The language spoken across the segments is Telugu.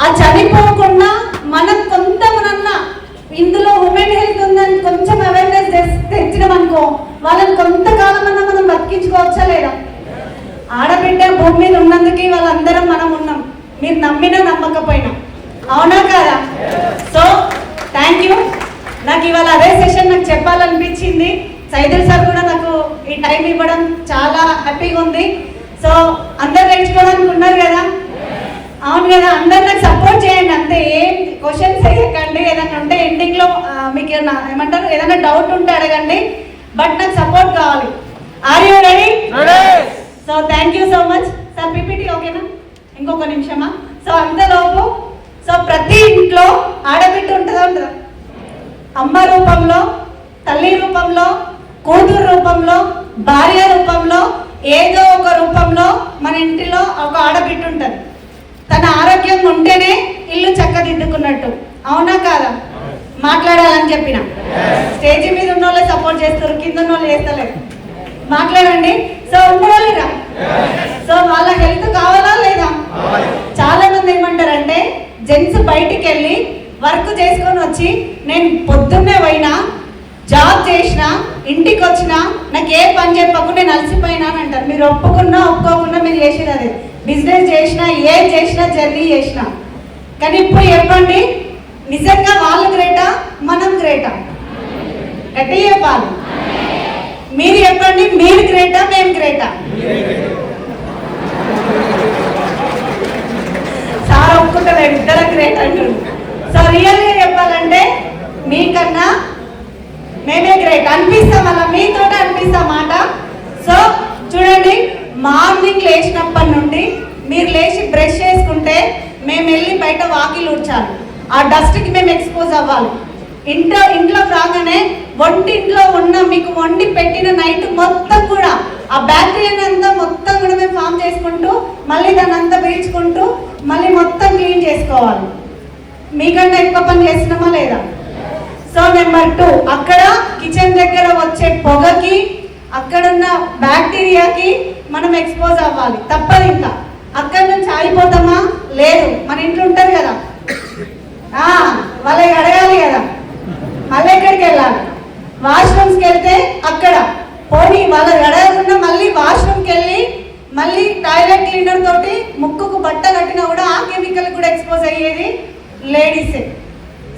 ఆ చనిపోకుండా మనం కొంతమనన్నా ఇందులో ఉమెన్ హెల్త్ ఉందని కొంచెం అవేర్నెస్ తెచ్చినాం అనుకో, వాళ్ళని కొంతకాలం అన్నా మనం బతికించుకోవచ్చా లేదా? ఆడబిడ్డ భూమి మీద ఉన్నందుకు వాళ్ళందరం మనం ఉన్నాం, మీరు నమ్మినా నమ్మకపోయినా, అవునా కాదా? So thank you. నాకు ఇవాళ అదే సెషన్ నాకు చెప్పాలనిపించింది. సైదుల్ సార్ కూడా నాకు ఈ టైం ఇవ్వడం చాలా హ్యాపీగా ఉంది. సో అందరు నేర్చుకోవడానికి ఉన్నారు కదా, అవును కదా? అందరు నాకు సపోర్ట్ చేయండి అంతే, ఏం క్వశ్చన్స్ వేయకండి. ఏదైనా ఉంటే ఎండింగ్లో మీకు ఏమంటారు, ఏదైనా డౌట్ ఉంటే అడగండి, బట్ నాకు సపోర్ట్ కావాలి. Are you ready? So thank you so much sir. PPT ఓకేనా? ఇంకొక నిమిషమా? సో అంతలోపు సో ప్రతి ఇంట్లో ఆడబిడ్డ ఉంటుందా? అమ్మ రూపంలో, తల్లి రూపంలో, కూతురు రూపంలో, భార్య రూపంలో, ఏదో ఒక రూపంలో మన ఇంటిలో ఒక ఆడబిడ్డ ఉంటుంది. తన ఆరోగ్యంగా ఉంటేనే ఇల్లు చక్కదిద్దుకున్నట్టు, అవునా కాదా? మాట్లాడాలని చెప్పిన స్టేజ్ మీద ఉన్న వాళ్ళే సపోర్ట్ చేస్తారు, కింద ఉన్న వాళ్ళు చేస్తలేరు. మాట్లాడండి. సో ఉండవాలిరా. సో వాళ్ళ హెల్త్ కావాలా లేదా? చాలా మంది ఏమంటారంటే జెంట్స్ బయటికి వెళ్ళి వర్క్ చేసుకొని వచ్చి నేను పొద్దున్నే పోయినా, జాబ్ చేసినా, ఇంటికి వచ్చినా నాకు ఏ పని చెప్పకు నేను అలసిపోయినా అని అంటారు. మీరు ఒప్పుకున్నా ఒప్పుకోకుండా మీరు చేసేది అదే, బిజినెస్ చేసినా, ఏం చేసినా, జర్నీ చేసినా. కానీ ఇప్పుడు చెప్పండి, నిజంగా వాళ్ళు గ్రేటా మనం గ్రేటా? గట్టిగా చెప్పాలి. మీరు చెప్పండి, మీరు గ్రేటా మేము గ్రేటా? సార్ ఒప్పుకుంటలేదు, ఇద్దరు గ్రేట్ అంటారు. సో రియల్గా చెప్పాలంటే మీకన్నా మేమే గ్రేట్ అనిపిస్తాం, అలా మీతో అనిపిస్తాం మాట. సో చూడండి, మార్నింగ్ లేచినప్పటి నుండి మీరు లేచి బ్రష్ చేసుకుంటే మేము వెళ్ళి బయట వాకిలు ఊడ్చాలి, ఆ డస్ట్కి మేము ఎక్స్పోజ్ అవ్వాలి. ఇంట్లోకి రాగానే వంటింట్లో ఉన్న మీకు వండి పెట్టిన నైట్ మొత్తం కూడా ఆ బ్యాక్టీరియా అంతా మొత్తం కూడా మేము ఫామ్ చేసుకుంటూ మళ్ళీ దాన్ని అంతా పీల్చుకుంటూ మళ్ళీ మొత్తం క్లీన్ చేసుకోవాలి. మీకన్నా ఎక్కువ పని చేస్తున్నామా లేదా? సో నెంబర్ 2, అక్కడ కిచెన్ దగ్గర వచ్చే పొగకి, అక్కడున్న బ్యాక్టీరియాకి మనం ఎక్స్పోజ్ అవ్వాలి, తప్పదు. ఇంకా అక్కడి నుంచి ఆగిపోతామా? లేదు. మన ఇంట్లో ఉంటారు కదా, వాళ్ళకి అడగాలి కదా, మళ్ళీ ఎక్కడికి వెళ్ళాలి? వాష్రూమ్స్కి వెళ్తే అక్కడ పోనీ వాళ్ళకి అడగకుండా మళ్ళీ వాష్రూమ్కి వెళ్ళి మళ్ళీ టాయిలెట్ క్లీనర్ తోటి ముక్కుకు బట్ట కట్టినా కూడా ఆ కెమికల్ కూడా ఎక్స్పోజ్ అయ్యేది లేడీసే.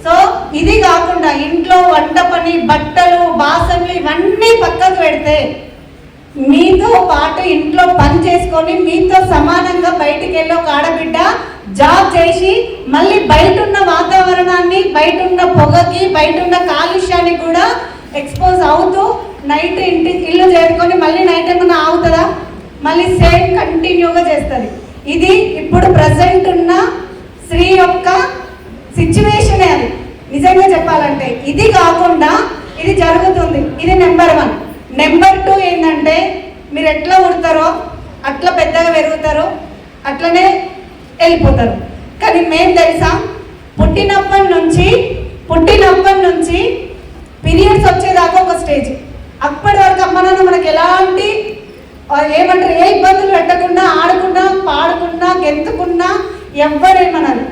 సో ఇది కాకుండా ఇంట్లో వంట పని, బట్టలు, బాసన్లు ఇవన్నీ పక్కకు పెడితే మీతో పాటు ఇంట్లో పని చేసుకొని మీతో సమానంగా బయటికి వెళ్ళి ఒక ఆడబిడ్డ జాబ్ చేసి మళ్ళీ బయట ఉన్న వాతావరణాన్ని, బయట ఉన్న పొగకి, బయట ఉన్న కాలుష్యానికి కూడా ఎక్స్పోజ్ అవుతూ నైట్ ఇల్లు చేరుకొని మళ్ళీ నైట్ ఏమన్నా ఆగుతుందా? మళ్ళీ సేమ్ కంటిన్యూగా చేస్తుంది. ఇది ఇప్పుడు ప్రజెంట్ ఉన్న స్త్రీ యొక్క సిచ్యువేషనే. అది నిజంగా చెప్పాలంటే ఇది కాకుండా ఇది జరుగుతుంది. ఇది నెంబర్ 1. నెంబర్ 2 ఏంటంటే మీరు ఎట్లా ఉడతారో అట్లా పెద్దగా పెరుగుతారు, అట్లనే వెళ్ళిపోతారు. కానీ మేము తెలుసా, పుట్టినప్పటి నుంచి పీరియడ్స్ వచ్చేదాకా ఒక స్టేజ్, అప్పటి వరకు అమ్మ నాన్న మనకి ఎలాంటి ఏమంటారు ఏ ఇబ్బందులు పెట్టకుండా ఆడుకున్నా, పాడుకున్నా, గెంతుకున్నా ఎవ్వరేమన్నారు.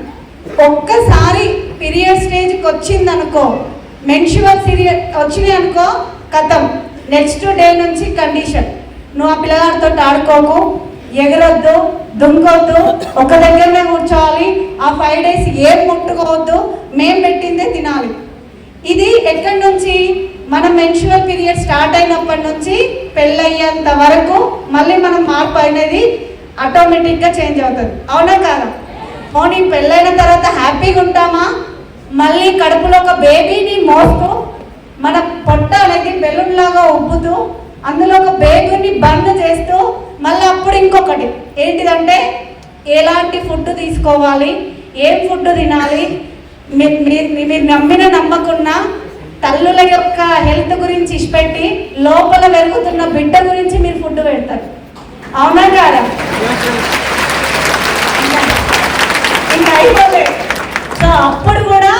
ఒక్కసారి పీరియడ్ స్టేజ్కి వచ్చిందనుకో, మెన్స్ట్రువల్ పీరియడ్ వచ్చినాయి అనుకో, కథం. నెక్స్ట్ డే నుంచి కండిషన్, నువ్వు ఆ పిల్లగాడితో ఆడుకోకు, ఎగరొద్దు, దుంకొద్దు, ఒక దగ్గరనే కూర్చోవాలి, ఆ 5 days ఏం ముట్టుకోవద్దు, మేము పెట్టిందే తినాలి. ఇది ఎక్కడి నుంచి? మనం మెన్స్ట్రువల్ పీరియడ్ స్టార్ట్ అయినప్పటి నుంచి పెళ్ళయ్యేంత వరకు మళ్ళీ మనం మార్పు అనేది ఆటోమేటిక్గా చేంజ్ అవుతుంది, అవునా కాదా? పోనీ పెళ్ళైన తర్వాత హ్యాపీగా ఉంటామా? మళ్ళీ కడుపులో ఒక బేబీని మోస్తూ మన పొట్ట అనేది బెలూన్ లాగా ఉబ్బుతూ అందులో ఒక బేబీని బంద్ చేస్తూ మళ్ళీ అప్పుడు ఇంకొకటి ఏంటిదంటే ఎలాంటి ఫుడ్ తీసుకోవాలి, ఏం ఫుడ్ తినాలి. మీరు నమ్మిన నమ్మకున్న తల్లుల యొక్క హెల్త్ గురించి ఇష్టపెట్టి లోపల పెరుగుతున్న బిడ్డ గురించి మీరు ఫుడ్ పెడతారు, అవునా కాదా? ఇంకా అయిపోలేదు. సో అప్పుడు కూడా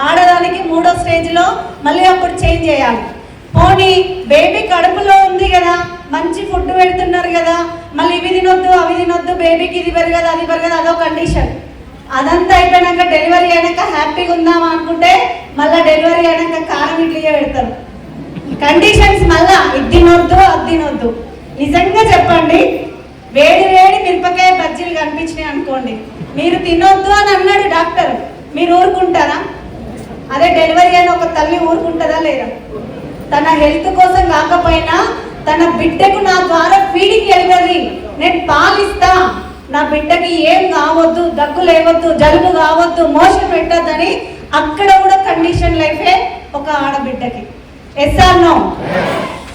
ఆడదానికి 3వ స్టేజ్లో మళ్ళీ అప్పుడు చేంజ్ చేయాలి. పోనీ బేబీ కడుపులో ఉంది కదా, మంచి ఫుడ్ పెడుతున్నారు కదా, మళ్ళీ ఇవి తినొద్దు, అవి తినొద్దు, బేబీకి ఇది పెరగదు, అది పెరగదు, అదో కండిషన్. అదంతా అయిపోయినాక డెలివరీ అయినాక హ్యాపీగా ఉందామా అనుకుంటే మళ్ళీ డెలివరీ అయినాక కారం ఇడ్లీయే పెడతారు. కండిషన్స్ మళ్ళా ఇది తినొద్దు అది తినొద్దు. నిజంగా చెప్పండి, వేడి వేడి మిరపకాయ బజ్జీలు కనిపించినాయి అనుకోండి, మీరు తినొద్దు అని అన్నాడు డాక్టర్, మీరు ఊరుకుంటారా? అదే డెలివరీ అయిన ఒక తల్లి ఊరుకుంటుందా లేదా? తన హెల్త్ కోసం కాకపోయినా తన బిడ్డకు నా ద్వారా ఫీడింగ్ వెళ్ళినది, నేను పాలిస్తా, నా బిడ్డకి ఏం కావద్దు, దగ్గు లేవద్దు, జలుబు కావద్దు, మోషన్ పెట్టద్దని అక్కడ కూడా కండిషన్ లైఫే ఒక ఆడబిడ్డకి. Yes are no?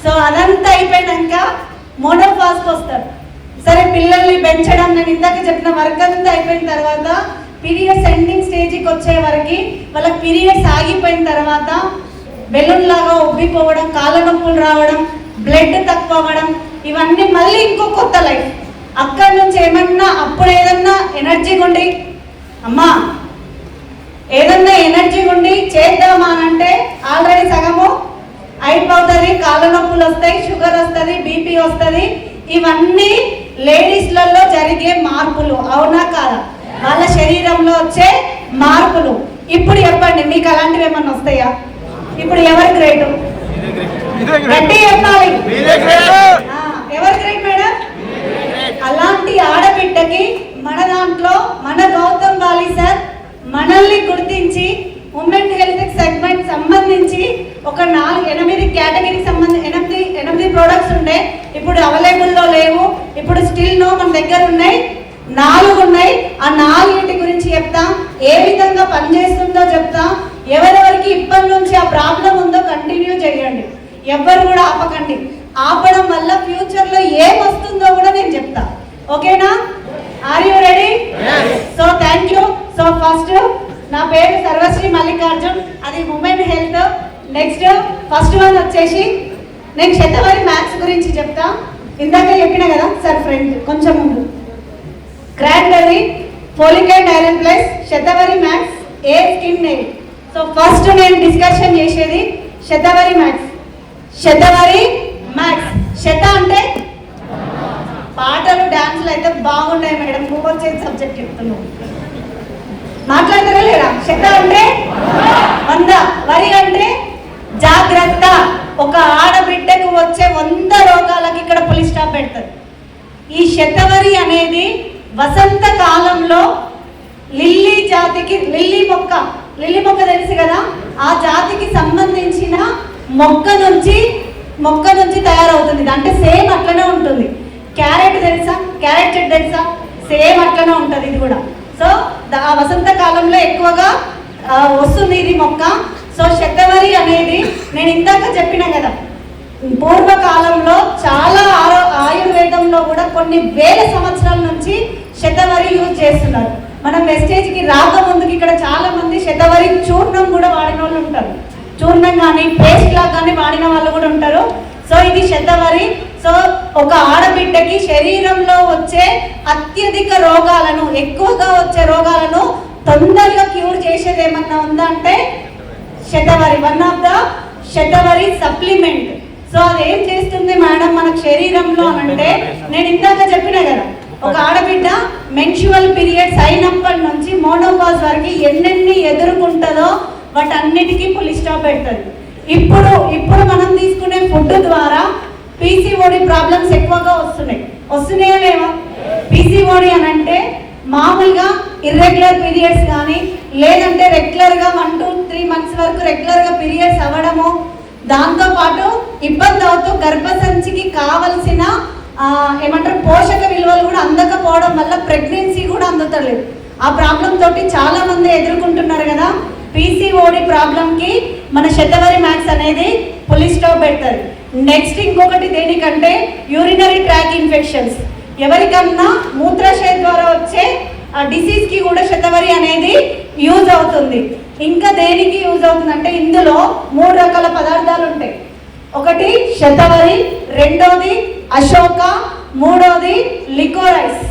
సో అదంతా అయిపోయినాక మోనోపాజ్కి వస్తారు. సరే పిల్లల్ని పెంచడం, నేను ఇందాక చెప్పిన వర్క్ అంతా అయిపోయిన తర్వాత పీరియడ్స్ ఎండింగ్ స్టేజ్కి వచ్చే వరకు వాళ్ళకి పీరియడ్స్ ఆగిపోయిన తర్వాత బెలూన్ లాగా ఉబ్బిపోవడం, కాళ్ళ నొప్పులు రావడం, బ్లడ్ తక్కువ అవ్వడం, ఇవన్నీ మళ్ళీ ఇంకో కొత్త లైఫ్. అక్కడి నుంచి ఏమన్నా అప్పుడు ఏదన్నా ఎనర్జీ ఉండి అమ్మా ఏదన్నా ఎనర్జీ ఉండి చేద్దామా అని అంటే ఆల్రెడీ సగము అయిపోతుంది, కాళ్ళ నొప్పులు వస్తాయి, షుగర్ వస్తుంది, బీపీ వస్తుంది. ఇవన్నీ లేడీస్లలో జరిగే మార్పులు, అవునా కాదా? వాళ్ళ శరీరంలో వచ్చే మార్పులు. ఇప్పుడు చెప్పండి, మీకు అలాంటివి ఏమన్నా వస్తాయా? ఇప్పుడు ఎవరు గ్రేట్? గట్టి చెప్పాలి, ఎవరు గ్రేట్ మేడం? అలాంటి ఆడబిడ్డకి మన దాంట్లో మన గౌతమ్ వాలీ సార్ మనల్ని గుర్తించి ఉమెన్ హెల్త్ సెగ్మెంట్ సంబంధించి ఒక 8 కేటగిరీకి సంబంధించి 8 ప్రోడక్ట్స్ ఉండే, ఇప్పుడు అవైలబుల్లో లేవు, ఇప్పుడు స్టిల్ నో మన దగ్గర ఉన్నాయి, 4 ఉన్నాయి. ఆ 4 గురించి చెప్తా, ఏ విధంగా పనిచేస్తుందో చెప్తా. ఎవరెవరికి ఇప్పటి నుంచి ఆ ప్రాబ్లం ఉందో కంటిన్యూ చేయండి, ఎవ్వరు కూడా ఆపకండి. ఆపడం వల్ల ఫ్యూచర్లో ఏం వస్తుందో కూడా నేను చెప్తా. ఓకేనా? Are you ready? So thank you. So first నా పేరు సర్వశ్రీ మల్లికార్జున్, అది women health. Next first one వచ్చేసి నేను శతవరి మ్యాథ్స్ గురించి చెప్తా. ఇందాక చెప్పిన కదా సార్, ఫ్రెండ్ కొంచెం ముందు cranberry, folic and iron plus, Shatavari maths, ఏ స్కిన్ నెయిల్. సో ఫస్ట్ నేను డిస్కషన్ చేసేది శతవరి మ్యాథ్స్. శతవరి మ్యాథ్స్, శత అంటే పాటలు డాన్సులు అయితే బాగున్నాయి మేడం, నువ్వు వచ్చే సబ్జెక్ట్ చెప్తున్నావు, మాట్లాడతారా లేదా? శత అంటే 100, వరి అంటే జాగ్రత్త. ఒక ఆడబిడ్డకు వచ్చే 100 రోగాలకి ఇక్కడ పులి స్టాప్ పెడతారు. ఈ శతవరి అనేది వసంత కాలంలో లిల్లీ జాతికి, లిల్లీ మొక్క తెలుసు కదా, ఆ జాతికి సంబంధించిన మొక్క నుంచి తయారవుతుంది. అంటే సేమ్ అట్లనే ఉంటుంది. క్యారెట్ తెలుసా? క్యారెట్ చెట్టు తెలుసా? సేమ్ అట్లనే ఉంటుంది ఇది కూడా. సో ఆ వసంత కాలంలో ఎక్కువగా వస్తుంది ఇది మొక్క. సో శతవరి అనేది నేను ఇందాక చెప్పిన కదా, పూర్వకాలంలో చాలా ఆయుర్వేదంలో కూడా కొన్ని వేల సంవత్సరాల నుంచి శతవరి యూజ్ చేస్తున్నారు. మనం వెస్టేజ్కి రాకముందుకి ఇక్కడ చాలా మంది శతవరి చూర్ణం కూడా వాడిన వాళ్ళు ఉంటారు, చూర్ణం కానీ పేస్ట్ లా కానీ వాడిన వాళ్ళు కూడా ఉంటారు. సో ఇది శతవరి. సో ఒక ఆడబిడ్డకి శరీరంలో వచ్చే అత్యధిక రోగాలను, ఎక్కువగా వచ్చే రోగాలను తొందరగా క్యూర్ చేసేది ఏమన్నా ఉందా అంటే Shatavari, one of the Shatavari supplement. So అది ఏం చేస్తుంది మేడం మనకు శరీరంలో అంటే, నేను ఇందాక చెప్పిన కదా, ఒక ఆడబిడ్డ మెన్స్ట్రువల్ పీరియడ్స్ అయినప్పటి నుంచి మోనోపాజ్ వరకు ఎన్నెన్ని ఎదుర్కొంటుందో వాటన్నిటికీ పులి స్టాప్ పెడుతుంది. ఇప్పుడు మనం తీసుకునే ఫుడ్ ద్వారా పీసీఓడి ప్రాబ్లమ్స్ ఎక్కువగా వస్తున్నాయా లేవా? పీసీఓడి అని అంటే మామూలుగా ఇర్రెగ్యులర్ పీరియడ్స్ కానీ, లేదంటే రెగ్యులర్గా 1 to 3 months వరకు రెగ్యులర్గా పీరియడ్స్ అవ్వడము, దాంతోపాటు ఇబ్బంది అవుతూ గర్భసంచికి కావలసిన ఏమంటారు పోషక విలువలు కూడా అందకపోవడం వల్ల ప్రెగ్నెన్సీ కూడా అందుతలేదు. ఆ ప్రాబ్లం తోటి చాలా మంది ఎదుర్కొంటున్నారు కదా. పీసీఓడి ప్రాబ్లంకి మన శతవరి మ్యాక్స్ అనేది పులి స్టాప్ పెడతారు. నెక్స్ట్ ఇంకొకటి దేనికంటే యూరినరీ ట్రాక్ ఇన్ఫెక్షన్స్, ఎవరికన్నా మూత్రాశయ ద్వారా వచ్చే డిసీజ్కి కూడా శతవరి అనేది యూజ్ అవుతుంది. ఇంకా దేనికి యూజ్ అవుతుంది అంటే ఇందులో 3 రకాల పదార్థాలు ఉంటాయి. ఒకటి శతవరి, రెండోది అశోక, మూడోది లికోరైస్.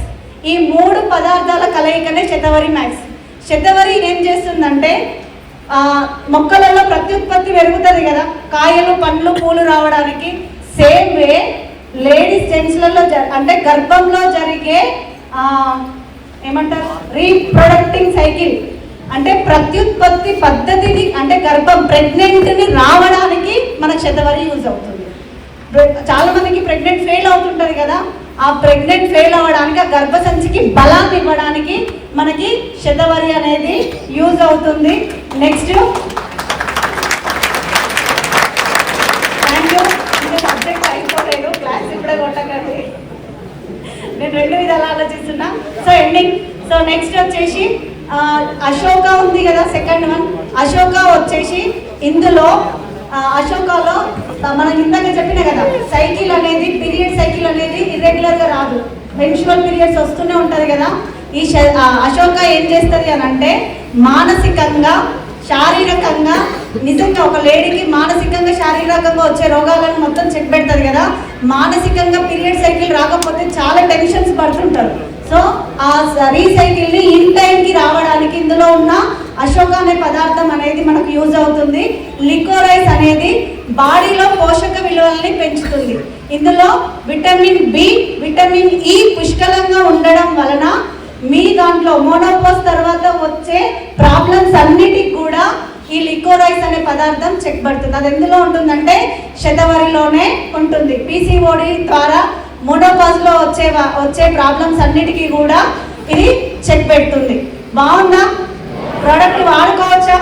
ఈ 3 పదార్థాల కలయికనే శతవరి మ్యాక్స్. శతవరి ఏం చేస్తుందంటే మొక్కలలో ప్రత్యుత్పత్తి పెరుగుతుంది కదా, కాయలు, పండ్లు, పూలు రావడానికి. సేమ్ వే లేడీస్ జెంట్స్లలో అంటే గర్భంలో జరిగే ఏమంటారు, రీప్రొడక్టింగ్ సైకిల్ అంటే ప్రత్యుత్పత్తి పద్ధతిని, అంటే గర్భం ప్రెగ్నెంట్ని రావడానికి మనకు శతవరి యూజ్ అవుతుంది. చాలా మందికి ప్రెగ్నెంట్ ఫెయిల్ అవుతుంటది కదా, ఆ ప్రెగ్నెంట్ ఫెయిల్ అవ్వడానికి, ఆ గర్భసంచికి బలాన్ని ఇవ్వడానికి మనకి శతవరి అనేది యూజ్ అవుతుంది. Next thank you. ఇంకా సబ్జెక్ట్ అయిపోలేదు, క్లాస్ ఇప్పుడే కొట్టకండి, నేను 2 విధాలు ఆలోచిస్తున్నా. So ending. సో నెక్స్ట్ వచ్చేసి అశోక ఉంది కదా, సెకండ్ వన్. అశోక వచ్చేసి ఇందులో అశోకాలో మనం ఇందాక చెప్పిన కదా, సైకిల్ అనేది, పీరియడ్ సైకిల్ అనేది ఇర్రెగ్యులర్గా రాదు, మెన్స్ట్రువల్ పీరియడ్స్ వస్తూనే ఉంటుంది కదా. ఈ అశోక ఏం చేస్తుంది అని అంటే మానసికంగా, శారీరకంగా, నిజంగా ఒక లేడీకి మానసికంగా, శారీరకంగా వచ్చే రోగాలను మొత్తం చెక్ పెడుతుంది కదా. మానసికంగా పీరియడ్ సైకిల్ రాకపోతే చాలా టెన్షన్స్ పడుతుంటారు. సో ఆ రీసైకిల్ని ఇన్ టైంకి రావడానికి ఇందులో ఉన్న అశోక అనే పదార్థం అనేది మనకు యూజ్ అవుతుంది. లికోరైస్ అనేది బాడీలో పోషక విలువల్ని పెంచుతుంది. ఇందులో విటమిన్ బి, విటమిన్ ఈ పుష్కలంగా ఉండడం వలన మీ దాంట్లో మోనోపోజ్ తర్వాత వచ్చే ప్రాబ్లమ్స్ అన్నిటికి కూడా ఈ లికోరైస్ అనే పదార్థం చెక్ పడుతుంది. అది ఎందులో ఉంటుందంటే శతవరిలోనే ఉంటుంది. పీసీఓడి ద్వారా మోనోపాజ్లో వచ్చే ప్రాబ్లమ్స్ అన్నిటికీ కూడా ఇది చెక్ పెడుతుంది. బాగుందా? ప్రోడక్ట్ వాడుకోవచ్చా?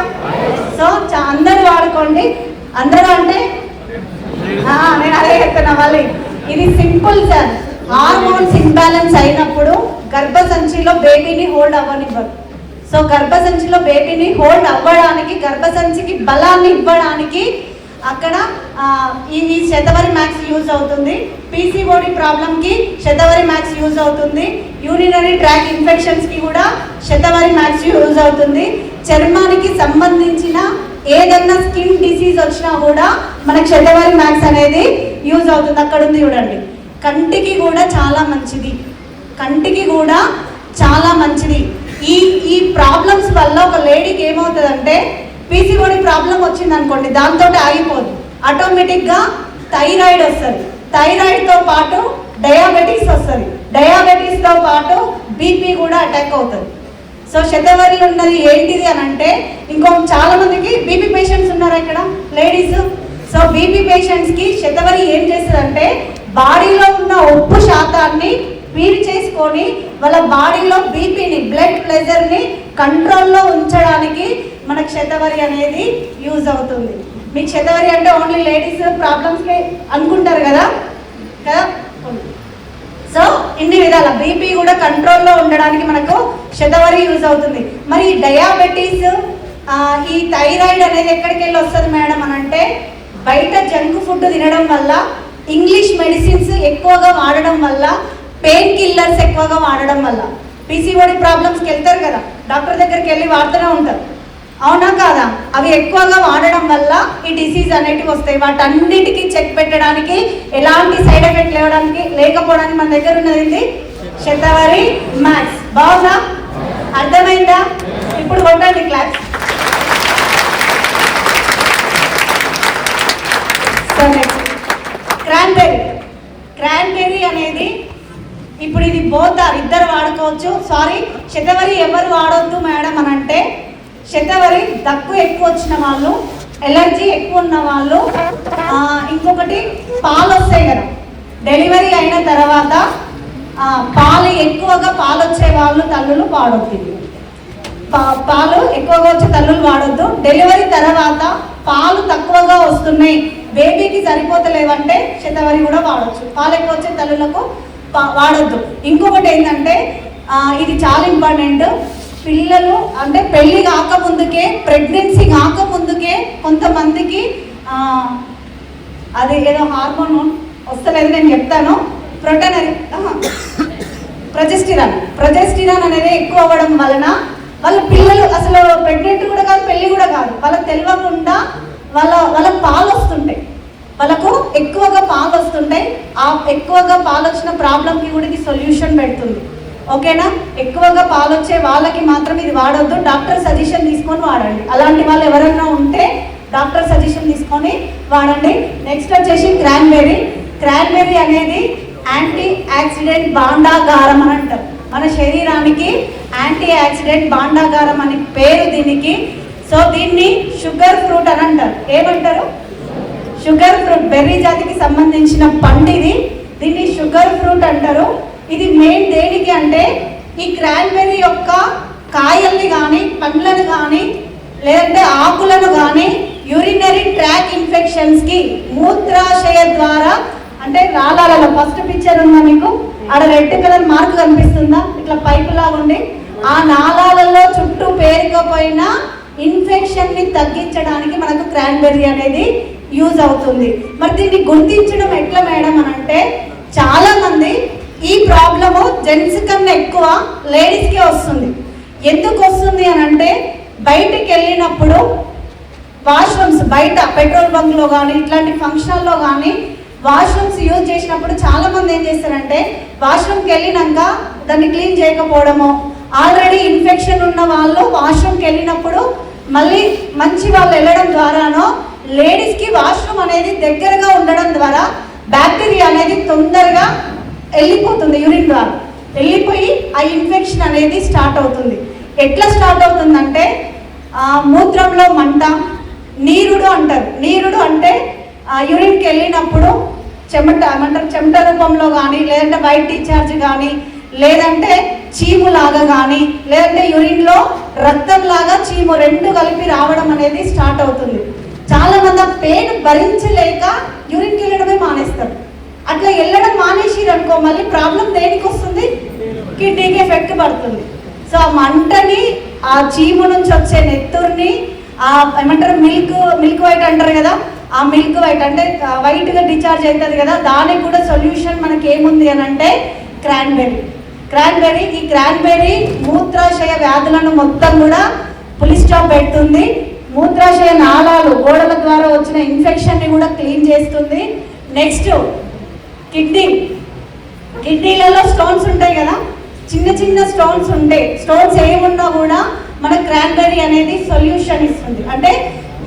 సో అందరూ వాడుకోండి. అందరూ అంటే నేను అదే చెప్తున్నా మళ్ళీ, ఇది సింపుల్ సార్. హార్మోన్స్ ఇంబ్యాలెన్స్ అయినప్పుడు గర్భసంచిలో బేబీని హోల్డ్ అవ్వనివ్వరు. సో గర్భసంచిలో బేబీని హోల్డ్ అవ్వడానికి, గర్భసంచికి బలాన్ని ఇవ్వడానికి అక్కడ ఈ శతవరి మ్యాక్స్ యూజ్ అవుతుంది. పీసీఓడి ప్రాబ్లంకి శతవరి మ్యాక్స్ యూజ్ అవుతుంది. యూరినరీ ట్రాక్ ఇన్ఫెక్షన్స్కి కూడా శతవరి మ్యాక్స్ యూజ్ అవుతుంది. చర్మానికి సంబంధించిన ఏదన్నా స్కిన్ డిసీజ్ వచ్చినా కూడా మనకు శతవరి మ్యాక్స్ అనేది యూజ్ అవుతుంది. అక్కడ ఉంది చూడండి. కంటికి కూడా చాలా మంచిది, కంటికి కూడా చాలా మంచిది. ఈ ప్రాబ్లమ్స్ వల్ల ఒక లేడీకి ఏమవుతుందంటే, పీసీఓడి ప్రాబ్లం వచ్చింది అనుకోండి, దాంతో ఆగిపోదు, ఆటోమేటిక్గా థైరాయిడ్ వస్తుంది. థైరాయిడ్తో పాటు డయాబెటీస్ వస్తుంది. డయాబెటీస్తో పాటు బీపీ కూడా అటాక్ అవుతుంది. సో శతవరి ఉన్నది ఏంటిది అని అంటే, ఇంకో చాలా మందికి బీపీ పేషెంట్స్ ఉన్నారు ఇక్కడ లేడీస్. సో బీపీ పేషెంట్స్కి శతవరి ఏం చేస్తుందంటే, బాడీలో ఉన్న ఉప్పు శాతాన్ని పీల్ చేసుకొని వాళ్ళ బాడీలో బీపీని, బ్లడ్ ప్రెషర్ని కంట్రోల్లో ఉంచడానికి మనకు శతవరి అనేది యూజ్ అవుతుంది. మీకు శతవరి అంటే ఓన్లీ లేడీస్ ప్రాబ్లమ్స్కి అనుకుంటారు కదా. సో ఇన్ని విధాల బీపీ కూడా కంట్రోల్లో ఉండడానికి మనకు శతవరి యూజ్ అవుతుంది. మరి డయాబెటీస్, ఈ థైరాయిడ్ అనేది ఎక్కడికి వెళ్ళి వస్తుంది మేడం అని అంటే, బయట జంక్ ఫుడ్ తినడం వల్ల, ఇంగ్లీష్ మెడిసిన్స్ ఎక్కువగా వాడడం వల్ల, పెయిన్ కిల్లర్స్ ఎక్కువగా వాడడం వల్ల, పీసీఓడి ప్రాబ్లమ్స్కి వెళ్తారు కదా, డాక్టర్ దగ్గరికి వెళ్ళి వాడుతూనే ఉంటారు, అవునా కాదా? అవి ఎక్కువగా వాడడం వల్ల ఈ డిసీజ్ అనేటివి వస్తాయి. వాటన్నిటికీ చెక్ పెట్టడానికి, ఎలాంటి సైడ్ ఎఫెక్ట్ లేకపోవడానికి మన దగ్గర ఉన్నది శతవరి మ్యాక్స్. బాగుందా? అర్థమైందా? ఇప్పుడు కొట్టండి క్లాస్. క్రాన్బెర్రీ. క్రాన్బెర్రీ అనేది ఇప్పుడు ఇది ఇద్దరు వాడుకోవచ్చు. సారీ, శతవరి ఎవరు వాడొద్దు మేడం అని అంటే, శతవరి దగ్గు ఎక్కువ వచ్చిన వాళ్ళు, ఎలర్జీ ఎక్కువ ఉన్న వాళ్ళు, ఇంకొకటి పాలు వస్తాయి కదా, డెలివరీ అయిన తర్వాత ఎక్కువగా పాలు వచ్చే వాళ్ళు, తల్లులు వాడొద్దు. పాలు ఎక్కువగా వచ్చే తల్లులు వాడొద్దు. డెలివరీ తర్వాత పాలు తక్కువగా వస్తున్నాయి, బేబీకి సరిపోతలేవంటే శతవరి కూడా వాడొచ్చు. పాలు ఎక్కువ వచ్చే తల్లులకు వాడొద్దు. ఇంకొకటి ఏంటంటే, ఇది చాలా ఇంపార్టెంట్. పిల్లలు అంటే పెళ్ళి కాకముందుకే, ప్రెగ్నెన్సీ కాకముందుకే కొంతమందికి అది ఏదో హార్మోన్ వస్తలేదు, నేను చెప్తాను. ప్రొజెస్టిరాన్ అనేది ఎక్కువ అవ్వడం వలన వాళ్ళ పిల్లలు అసలు ప్రెగ్నెంట్ కూడా కాదు, పెళ్ళి కూడా కాదు, వాళ్ళకి తెలియకుండా వాళ్ళకి పాలు వస్తుంటాయి, వాళ్ళకు ఎక్కువగా పాలు వస్తుంటాయి. ఆ ఎక్కువగా పాలు వచ్చిన ప్రాబ్లంకి కూడా ఇది సొల్యూషన్ పెడుతుంది. ఓకేనా? ఎక్కువగా పాలు వచ్చే వాళ్ళకి మాత్రం ఇది వాడొద్దు, డాక్టర్ సజెషన్ తీసుకొని వాడండి. అలాంటి వాళ్ళు ఎవరైనా ఉంటే డాక్టర్ సజెషన్ తీసుకొని వాడండి. నెక్స్ట్ వచ్చేసి క్రాన్బెర్రీ. క్రాన్బెర్రీ అనేది యాంటీ ఆక్సిడెంట్ భాండాగారం అని అంటారు. మన శరీరానికి యాంటీ ఆక్సిడెంట్ భాండాగారం అని పేరు దీనికి. సో దీన్ని షుగర్ ఫ్రూట్ అని అంటారు. ఏమంటారు? షుగర్ ఫ్రూట్, బెర్రీ జాతికి సంబంధించిన పండు ఇది. దీన్ని షుగర్ ఫ్రూట్ అంటారు. ఇది మెయిన్ దేనికి అంటే ఈ క్రాన్బెర్రీ యొక్క కాయల్ని కానీ పండ్లను కానీ లేదంటే ఆకులను కానీ యూరినరీ ట్రాక్ ఇన్ఫెక్షన్స్కి మూత్రాశయ ద్వారా, అంటే నాళాలలో ఫస్ట్ పిక్చర్ ఉందా మీకు, ఆడ రెడ్ కలర్ మార్క్ కనిపిస్తుందా, ఇట్లా పైపు లాగా ఉండి ఆ నాళాలలో చుట్టూ పేరుకపోయిన ఇన్ఫెక్షన్ని తగ్గించడానికి మనకు క్రాన్బెర్రీ అనేది యూజ్ అవుతుంది. మరి దీన్ని గుర్తించడం ఎట్లా మేడం అని అంటే, చాలా మంది ఈ ప్రాబ్లము జెంట్స్ కన్నా ఎక్కువ లేడీస్కే వస్తుంది. ఎందుకు వస్తుంది అని అంటే, బయటికి వెళ్ళినప్పుడు వాష్రూమ్స్, బయట పెట్రోల్ బంక్లో కానీ ఇట్లాంటి ఫంక్షన్లో కానీ వాష్రూమ్స్ యూజ్ చేసినప్పుడు చాలా మంది ఏం చేస్తారంటే, వాష్రూమ్కి వెళ్ళినాక దాన్ని క్లీన్ చేయకపోవడము, ఆల్రెడీ ఇన్ఫెక్షన్ ఉన్న వాళ్ళు వాష్రూమ్కి వెళ్ళినప్పుడు మళ్ళీ మంచి వాళ్ళు వెళ్ళడం ద్వారానో లేడీస్కి వాష్రూమ్ అనేది దగ్గరగా ఉండడం ద్వారా బ్యాక్టీరియా అనేది తొందరగా వెళ్ళిపోతుంది, యూరిన్ ద్వారా వెళ్ళిపోయి ఆ ఇన్ఫెక్షన్ అనేది స్టార్ట్ అవుతుంది. ఎట్లా స్టార్ట్ అవుతుందంటే, మూత్రంలో మంట, నీరుడు అంటారు. నీరుడు అంటే యూరిన్కి వెళ్ళినప్పుడు చెమట రూపంలో కానీ, లేదంటే వైట్ డిశ్చార్జ్ కానీ, లేదంటే చీములాగా కానీ, లేదంటే యూరిన్లో రక్తంలాగా చీము రెండు కలిపి రావడం అనేది స్టార్ట్ అవుతుంది. చాలా మంది ఆ పెయిన్ భరించలేక యూరిన్కి వెళ్ళడమే మానేస్తారు. అట్లా వెళ్ళడం మానేసిరు అనుకో, మళ్ళీ ప్రాబ్లం దేనికి వస్తుంది? కిడ్నీకి ఎఫెక్ట్ పడుతుంది. సో ఆ మంటని, ఆ చీము నుంచి వచ్చే నెత్తుర్ని, ఆ ఏమంటారు మిల్క్ వైట్ అంటారు కదా, ఆ మిల్క్ వైట్ అంటే వైట్గా డిశ్చార్జ్ అవుతుంది కదా, దానికి కూడా సొల్యూషన్ మనకి ఏముంది అని అంటే క్రాన్బెర్రీ. ఈ క్రాన్బెర్రీ మూత్రాశయ వ్యాధులను మొత్తం కూడా పులి స్టాప్ పెడుతుంది. మూత్రాశయ నాళాలు, గోడల ద్వారా వచ్చిన ఇన్ఫెక్షన్ని కూడా క్లీన్ చేస్తుంది. నెక్స్ట్ కిడ్నీలలో స్టోన్స్ ఉంటాయి కదా, చిన్న చిన్న స్టోన్స్ ఉంటాయి. స్టోన్స్ ఏమున్నా కూడా మన క్రాన్బెర్రీ అనేది సొల్యూషన్ ఇస్తుంది. అంటే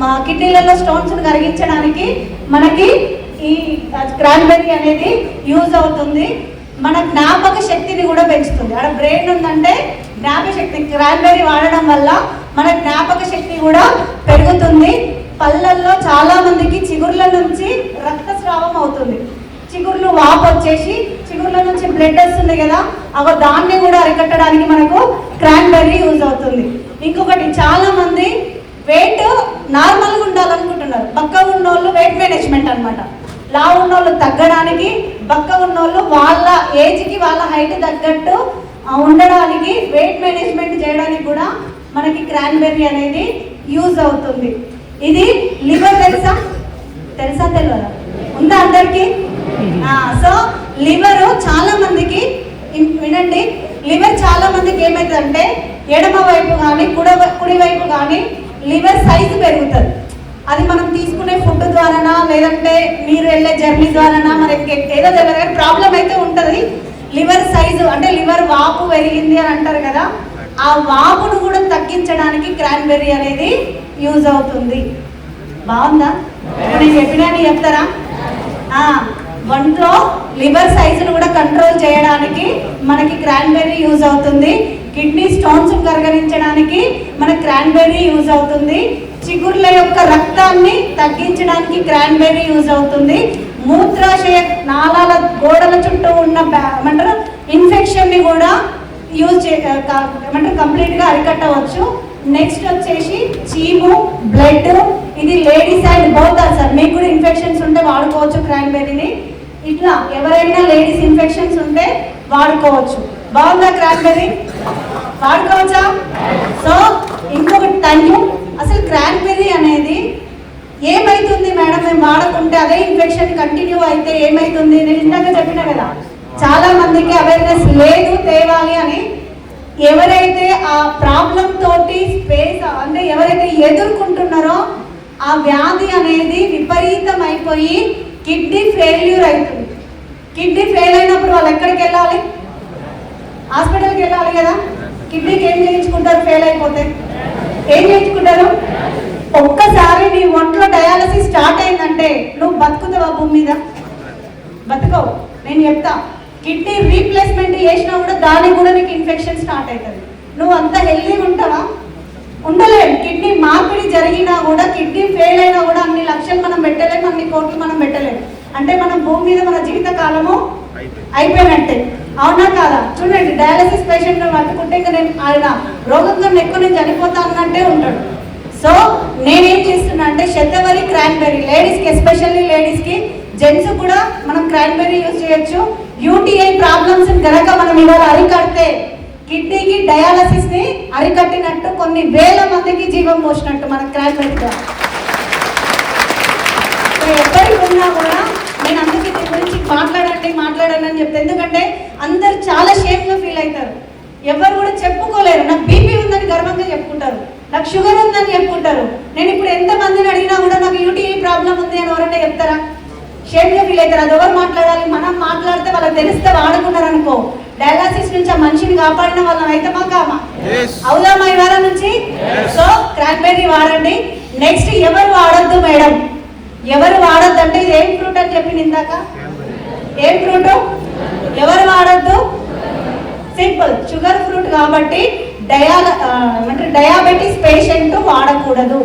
మా కిడ్నీలలో స్టోన్స్ కరిగించడానికి మనకి ఈ క్రాన్బెర్రీ అనేది యూజ్ అవుతుంది. మన జ్ఞాపక శక్తిని కూడా పెంచుతుంది. అక్కడ బ్రెయిన్ ఉందంటే జ్ఞాపక శక్తి, క్రాన్బెర్రీ వాడడం వల్ల మన జ్ఞాపక శక్తి కూడా పెరుగుతుంది. పళ్ళల్లో చాలా మందికి చిగుర్ల నుంచి రక్తస్రావం అవుతుంది. చిగుర్లు వాపు వచ్చేసి చిగుర్ల నుంచి బ్లడ్ వస్తుంది కదా, అవి దాన్ని కూడా అరికట్టడానికి మనకు క్రాన్బెర్రీ యూజ్ అవుతుంది. ఇంకొకటి, చాలా మంది వెయిట్ నార్మల్గా ఉండాలనుకుంటున్నారు. బక్కగా ఉన్నోళ్ళు వెయిట్ మేనేజ్మెంట్ అనమాట. లావు ఉన్నోళ్ళు తగ్గడానికి, బక్క ఉన్నోళ్ళు వాళ్ళ ఏజ్కి వాళ్ళ హైట్ తగ్గట్టు ఉండడానికి, వెయిట్ మేనేజ్మెంట్ చేయడానికి కూడా మనకి క్రాన్బెర్రీ అనేది యూజ్ అవుతుంది. ఇది లివర్ తెలుసా తెలియదా? ఉందా అందరికి? సో లివర్ చాలా మందికి, వినండి, లివర్ చాలా మందికి ఏమవుతుందంటే ఎడమ వైపు కానీ కుడి వైపు కానీ లివర్ సైజు పెరుగుతుంది. అది మనం తీసుకునే ఫుడ్ ద్వారానా, లేదంటే మీరు వెళ్ళే జర్నీ ద్వారానా, మనకి ఏదో తెలియదు కానీ ప్రాబ్లం అయితే ఉంటుంది. లివర్ సైజు అంటే లివర్ వాపు పెరిగింది అని అంటారు కదా, ఆ వాపును కూడా తగ్గించడానికి క్రాన్బెర్రీ అనేది యూజ్ అవుతుంది. బాగుందా? నేను చెప్పినాను చెప్తారా? ఒంట్లో లివర్ సైజును కూడా కంట్రోల్ చేయడానికి మనకి క్రాన్బెర్రీ యూజ్ అవుతుంది. కిడ్నీ స్టోన్స్ కరగరించడానికి మన క్రాన్బెర్రీ యూజ్ అవుతుంది. చిగుర్ల యొక్క రక్తాన్ని తగ్గించడానికి క్రాన్బెర్రీ యూజ్ అవుతుంది. మూత్రాశయ నాళాల గోడల చుట్టూ ఉన్న ఏమంటారు ఇన్ఫెక్షన్ని కూడా కంప్లీట్గా అరికట్టవచ్చు. నెక్స్ట్ వచ్చేసి చీము, బ్లడ్, ఇది ladies and both are sir. మీకు కూడా ఇన్ఫెక్షన్స్ ఉంటే వాడుకోవచ్చు క్రాన్బెర్రీని. ఇట్లా ఎవరైనా లేడీస్ ఇన్ఫెక్షన్స్ ఉంటే వాడుకోవచ్చు. బాగుందా క్రాన్బెర్రీ? వాడుకోవచ్చా? సో ఇంకొకటి తన్ను, అసలు క్రాన్బెర్రీ అనేది ఏమైతుంది మేడం మేము వాడకుంటే, అదే ఇన్ఫెక్షన్ కంటిన్యూ అయితే ఏమైతుంది? నేను ఇందాక చెప్పినా కదా, చాలా మందికి అవేర్నెస్ లేదు తేవాలి అని. ఎవరైతే ఆ ప్రాబ్లం తోటి అంటే ఎవరైతే ఎదుర్కొంటున్నారో ఆ వ్యాధి అనేది విపరీతం అయిపోయి కిడ్నీ ఫెయిల్యూర్ అవుతుంది. కిడ్నీ ఫెయిల్ అయినప్పుడు వాళ్ళు ఎక్కడికి వెళ్ళాలి? హాస్పిటల్కి వెళ్ళాలి కదా. కిడ్నీకి ఏం చేయించుకుంటారు? ఫెయిల్ అయిపోతే ఏం చేయించుకుంటారు? ఒక్కసారి నీ ఒంట్లో డయాలసిస్ స్టార్ట్ అయిందంటే నువ్వు బతుకుతావా భూమి మీద? బతుకవు. నేను చెప్తా, కిడ్నీ రీప్లేస్మెంట్ చేసినా కూడా దానికి కూడా నీకు ఇన్ఫెక్షన్ స్టార్ట్ అవుతుంది. నువ్వు అంత హెల్దీగా ఉంటావా? ఉండలేము. కిడ్నీ మార్పిడి జరిగినా కూడా, కిడ్నీ ఫెయిల్ అయినా కూడా అన్ని లక్షలు మనం పెట్టలేము, అన్ని కోట్లు మనం పెట్టలేము. అంటే మనం భూమి మీద మన జీవిత కాలము అయిపోయినట్టే. అవునా కాదా? చూడండి, డయాలసిస్ పేషెంట్ పట్టుకుంటే ఇంకా నేను ఆయన రోగంగా ఎక్కువ నేను చనిపోతా అన్నట్టే ఉంటాడు. సో నేనేం చేస్తున్నా అంటే శతవరి క్రాన్బెర్రీ, లేడీస్కి, ఎస్పెషల్లీ లేడీస్కి, జెంట్స్ కూడా మనం క్రాన్బెర్రీ యూజ్ చేయొచ్చు. యూటీఐ ప్రాబ్లమ్స్ కనుక మనం ఇవాళ అరికడితే కిడ్నీకి డయాలసిస్ ని అరికట్టినట్టు, కొన్ని వేల మందికి జీవం పోసినట్టు మన క్రాన్బెర్రీగా. ఎవ్వరికి ఉన్నా కూడా నేను అందుకే దీని గురించి మాట్లాడండి అని చెప్తాను. ఎందుకంటే అందరు చాలా షేమ్గా ఫీల్ అవుతారు. ఎవరు కూడా చెప్పుకోలేరు. నాకు బీపీ ఉందని గర్వంగా చెప్పుకుంటారు, నాకు షుగర్ ఉందని చెప్పుకుంటారు. నేను ఇప్పుడు ఎంతమందిని అడిగినా కూడా నాకు యూటీఐ ప్రాబ్లం ఉంది అని ఎవరైనా చెప్తారా? షేమ్గా ఫీల్ అవుతారు. అది ఎవరు మాట్లాడాలి? మనం మాట్లాడితే వాళ్ళకి తెలిస్తే వాడుకున్నారు అనుకో, డయాలసిస్ నుంచి ఆ మనిషిని కాపాడిన వాళ్ళం అయితమా కామా? అవుదామా ఈ వారం నుంచి? సో క్రాన్బెర్రీ వాడండి. నెక్స్ట్ ఎవరు వాడొద్దు మేడం? ఎవరు వాడొద్దు అంటే ఇది ఏం ఫ్రూట్ అని చెప్పింది ఇందాక? ఏం ఫ్రూట్? ఎవరు వాడొద్దు? సింపుల్, షుగర్ ఫ్రూట్ కాబట్టి డయాబెటీస్ పేషెంట్ వాడకూడదు.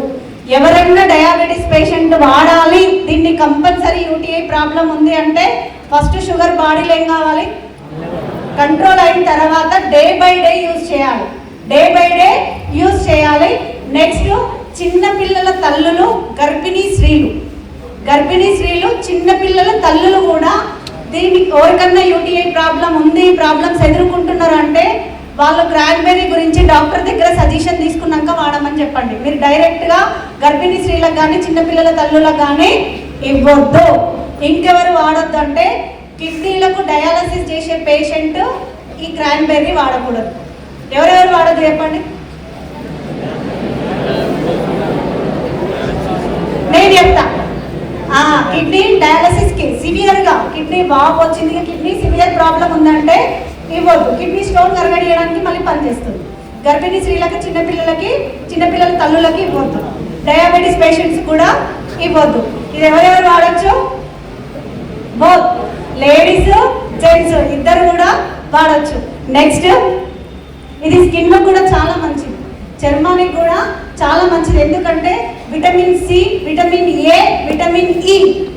ఎవరైనా డయాబెటీస్ పేషెంట్ వాడాలి. దీన్ని కంపల్సరీ. యూటీఐ ప్రాబ్లం ఉంది అంటే ఫస్ట్ షుగర్ బాడీలో ఏం కావాలి? కంట్రోల్ అయిన తర్వాత డే బై డే యూజ్ చేయాలి. నెక్స్ట్ చిన్న పిల్లల తల్లులు, గర్భిణీ స్త్రీలు, చిన్న పిల్లల తల్లులు కూడా దీనికి ఎవరికన్నా యూటీఐ ప్రాబ్లం ఉంది, ప్రాబ్లమ్స్ ఎదుర్కొంటున్నారు అంటే వాళ్ళు క్రాన్బెర్రీ గురించి డాక్టర్ దగ్గర సజెషన్ తీసుకున్నాక వాడమని చెప్పండి. మీరు డైరెక్ట్గా గర్భిణీ స్త్రీలకు కానీ చిన్నపిల్లల తల్లులకు కానీ ఇవ్వద్దు. ఇంకెవరు వాడొద్దు అంటే కిడ్నీలకు డయాలసిస్ చేసే పేషెంట్ ఈ క్రాన్బెర్రీ వాడకూడదు. ఎవరెవరు వాడద్దు చెప్పండి? నేను చెప్తా. కిడ్నీ డయాలసిస్కి సివియర్గా కిడ్నీ వాపు వచ్చింది, కిడ్నీ సివియర్ ప్రాబ్లం ఉందంటే ఇవ్వద్దు. కిడ్నీ స్టోన్ కరగడియడానికి మళ్ళీ పనిచేస్తుంది. గర్భిణీ స్త్రీలకి, చిన్నపిల్లల తల్లులకి ఇవ్వద్దు. డయాబెటీస్ పేషెంట్స్ కూడా ఇవ్వద్దు. ఇది ఎవరెవరు వాడచ్చు? బోత్ లేడీస్, జెంట్స్ ఇద్దరు కూడా వాడచ్చు. నెక్స్ట్ ఇది స్కిన్ కూడా చాలా మంచిది, చర్మానికి కూడా చాలా మంచిది. ఎందుకంటే vitamin C, vitamin A, vitamin E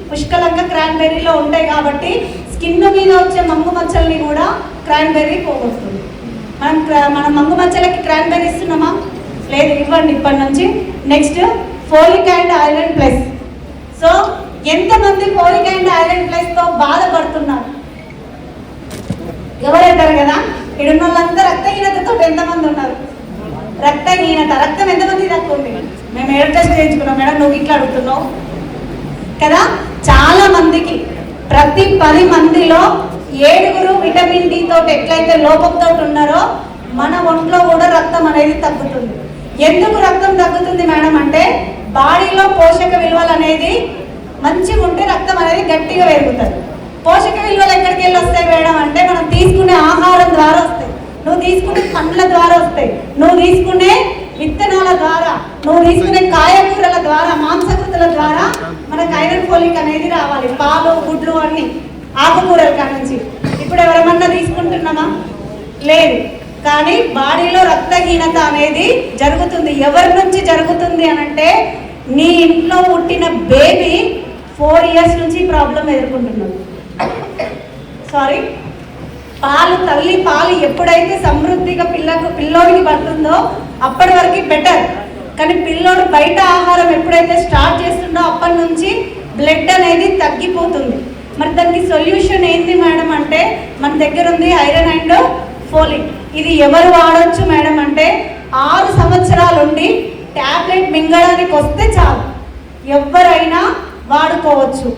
పుష్కలంగా క్రాన్బెర్రీలో ఉంటాయి కాబట్టి స్కిన్ మీద వచ్చే మంగు మచ్చల్ని కూడా క్రాన్బెర్రీ పోగొడుతుంది. మనం మంగు మచ్చలకి క్రాన్బెర్రీ ఇస్తున్నామా? లేదు, ఇవ్వండి ఇప్పటి నుంచి. Next folic and iron plus. So ఎంతమంది ఫోలిక్ అండ్ ఐరన్ ప్లస్తో బాధపడుతున్నారు? ఎవరైతారు కదా? ఇడున్న వాళ్ళంతా రక్తహీనతతో ఎంతమంది ఉన్నారు? రక్తహీనత, రక్తం ఎంతమంది తక్కువ ఉంది? మేము ఏడు టెస్ట్ చేయించుకున్నాం మేడం, నువ్వు ఇట్లా అడుగుతున్నావు కదా. చాలా మందికి, ప్రతి 10 మందిలో 7 విటమిన్ డి తోటి ఎట్లయితే లోపంతో ఉన్నారో మన ఒంట్లో కూడా రక్తం అనేది తగ్గుతుంది. ఎందుకు రక్తం తగ్గుతుంది మేడం అంటే బాడీలో పోషక విలువలు అనేది మంచిగా ఉంటే రక్తం అనేది గట్టిగా పెరుగుతుంది. పోషక విలువలు ఎక్కడికి వెళ్ళి వస్తాయి మేడం అంటే మనం తీసుకునే ఆహారం ద్వారా వస్తాయి, నువ్వు తీసుకునే పండ్ల ద్వారా వస్తాయి, నువ్వు తీసుకునే విత్తనాల ద్వారా, నువ్వు తీసుకునే కాయగూరల ద్వారా, మాంసకృతుల ద్వారా మనకు ఐరన్ ఫోలిక్ అనేది రావాలి. పాలు, గుడ్లు అన్ని ఆకుకూరల కాడ నుంచి. ఇప్పుడు ఎవరమన్నా తీసుకుంటున్నామా? లేదు. కానీ బాడీలో రక్తహీనత అనేది జరుగుతుంది. ఎవరి నుంచి జరుగుతుంది అనంటే నీ ఇంట్లో పుట్టిన బేబీ 4 years నుంచి ప్రాబ్లం ఎదుర్కొంటున్నాడు. తల్లి పాలు ఎప్పుడైతే సమృద్ధిగా పిల్లోడికి పడుతుందో అప్పటి వరకు బెటర్. కానీ పిల్లోడు బయట ఆహారం ఎప్పుడైతే స్టార్ట్ చేస్తుందో అప్పటి నుంచి బ్లడ్ అనేది తగ్గిపోతుంది. మరి దానికి సొల్యూషన్ ఏంది మేడం అంటే మన దగ్గర ఉంది ఐరన్ అండ్ ఫోలిక్. ఇది ఎవరు వాడచ్చు మేడం అంటే 6 సంవత్సరాలు ఉండి ట్యాబ్లెట్ మింగడానికి వస్తే చాలు, ఎవరైనా వాడుకోవచ్చు.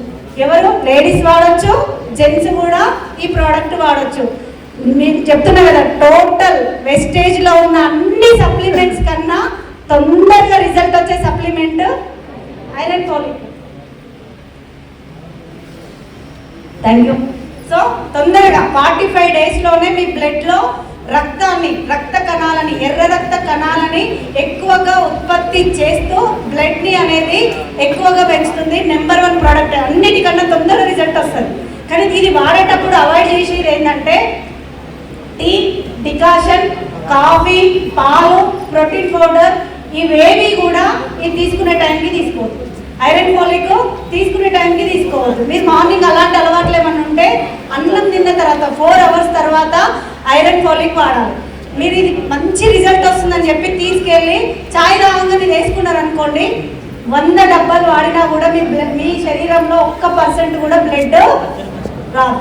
ఎవరు? లేడీస్ వాడచ్చు, జెంట్స్ కూడా ఈ ప్రోడక్ట్ వాడచ్చు. నేను చెప్తున్నా కదా, టోటల్ వెస్టేజ్లో ఉన్న అన్ని సప్లిమెంట్స్ కన్నా తొందరగా రిజల్ట్ వచ్చే supplement iron folic. Thank you. So తొందరగా 45 daysలోనే మీ బ్లడ్లో రక్త కణాలని, ఎర్ర రక్త కణాలని ఎక్కువగా ఉత్పత్తి చేస్తూ బ్లడ్ని అనేది ఎక్కువగా పెంచుతుంది. నెంబర్ 1 ప్రోడక్ట్, అన్నిటికన్నా తొందరగా రిజల్ట్ వస్తుంది. కానీ దీన్ని వాడేటప్పుడు అవాయిడ్ చేసేది ఏంటంటే టీ, డికాషన్, కాఫీ, పాలు, ప్రోటీన్ పౌడర్ ఇవేవి కూడా ఇది తీసుకునే టైంకి తీసుకోవద్దు. ఐరన్ ఫోలిక్ తీసుకునే టైంకి తీసుకోవద్దు. మీరు మార్నింగ్ అలాంటి అలవాట్లు ఏమన్నా ఉంటే అన్నం తిన్న తర్వాత 4 hours తర్వాత ఐరన్ ఫోలిక్ వాడాలి. మీరు ఇది మంచి రిజల్ట్ వస్తుందని చెప్పి తీసుకెళ్ళి చాయ్ తాగంగానే వేసుకున్నారు అనుకోండి, 100 డబ్బాలు వాడినా కూడా మీ శరీరంలో 1% కూడా బ్లడ్ రాదు.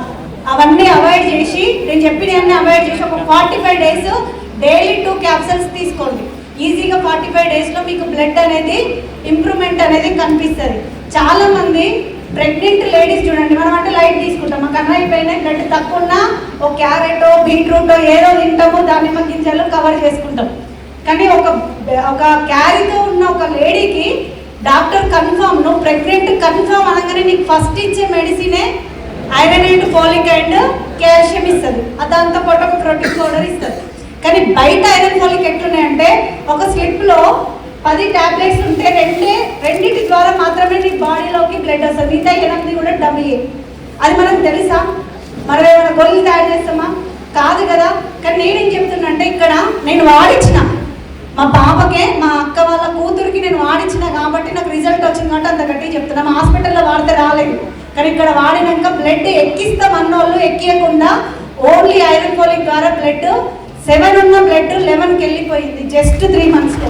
అవన్నీ అవాయిడ్ చేసి, నేను చెప్పినవన్నీ అవాయిడ్ చేసి ఒక 45 days డైలీ 2 capsules తీసుకోండి. ఈజీగా 45 daysలో మీకు బ్లడ్ అనేది ఇంప్రూవ్మెంట్ అనేది కనిపిస్తుంది. చాలా మంది ప్రెగ్నెంట్ లేడీస్ చూడండి, మనం అంటే లైట్ తీసుకుంటాం, మాకు అన్న అయిపోయినా బ్లడ్ తక్కువ ఉన్నా ఒక క్యారెటో బీట్రూటో ఏదో తింటాము, దానిమ్మ గింజలు కవర్ చేసుకుంటాం. కానీ ఒక క్యారీతో ఉన్న ఒక లేడీకి డాక్టర్ కన్ఫర్మ్, నువ్వు ప్రెగ్నెంట్ కన్ఫర్మ్ అనగానే నీకు ఫస్ట్ ఇచ్చే మెడిసినే iron and folic and calcium ఇస్తుంది. దాంతో పాటు ఒక ప్రోటీన్ పౌడర్ ఇస్తుంది. కానీ బయట ఐరన్ ఫోలిక్ ఎట్లున్నాయంటే ఒక స్లిప్లో 10 tablets ఉంటే రెండింటి ద్వారా మాత్రమే నీ బాడీలోకి బ్లడ్ వస్తుంది, మిగతా 8 కూడా డమ్మీ. అది మనకు తెలుసా? మనం ఏమైనా గొల్లు తయారు చేస్తామా? కాదు కదా. కానీ నేనేం చెప్తున్నా అంటే, ఇక్కడ నేను వాడించిన మా పాపకే, మా అక్క వాళ్ళ కూతురికి నేను వాడించిన కాబట్టి నాకు రిజల్ట్ వచ్చింది కాబట్టి అంత గట్టి చెప్తున్నా. మా హాస్పిటల్లో వాడితే రాలేదు, కానీ ఇక్కడ వాడినాక బ్లడ్ ఎక్కిస్తాం అన్నోళ్ళు ఎక్కియకుండా ఓన్లీ ఐరన్ ఫోలిక్ ద్వారా బ్లడ్ 7 ఉన్న బ్లడ్ 11కి వెళ్ళిపోయింది జస్ట్ 3 monthsలో.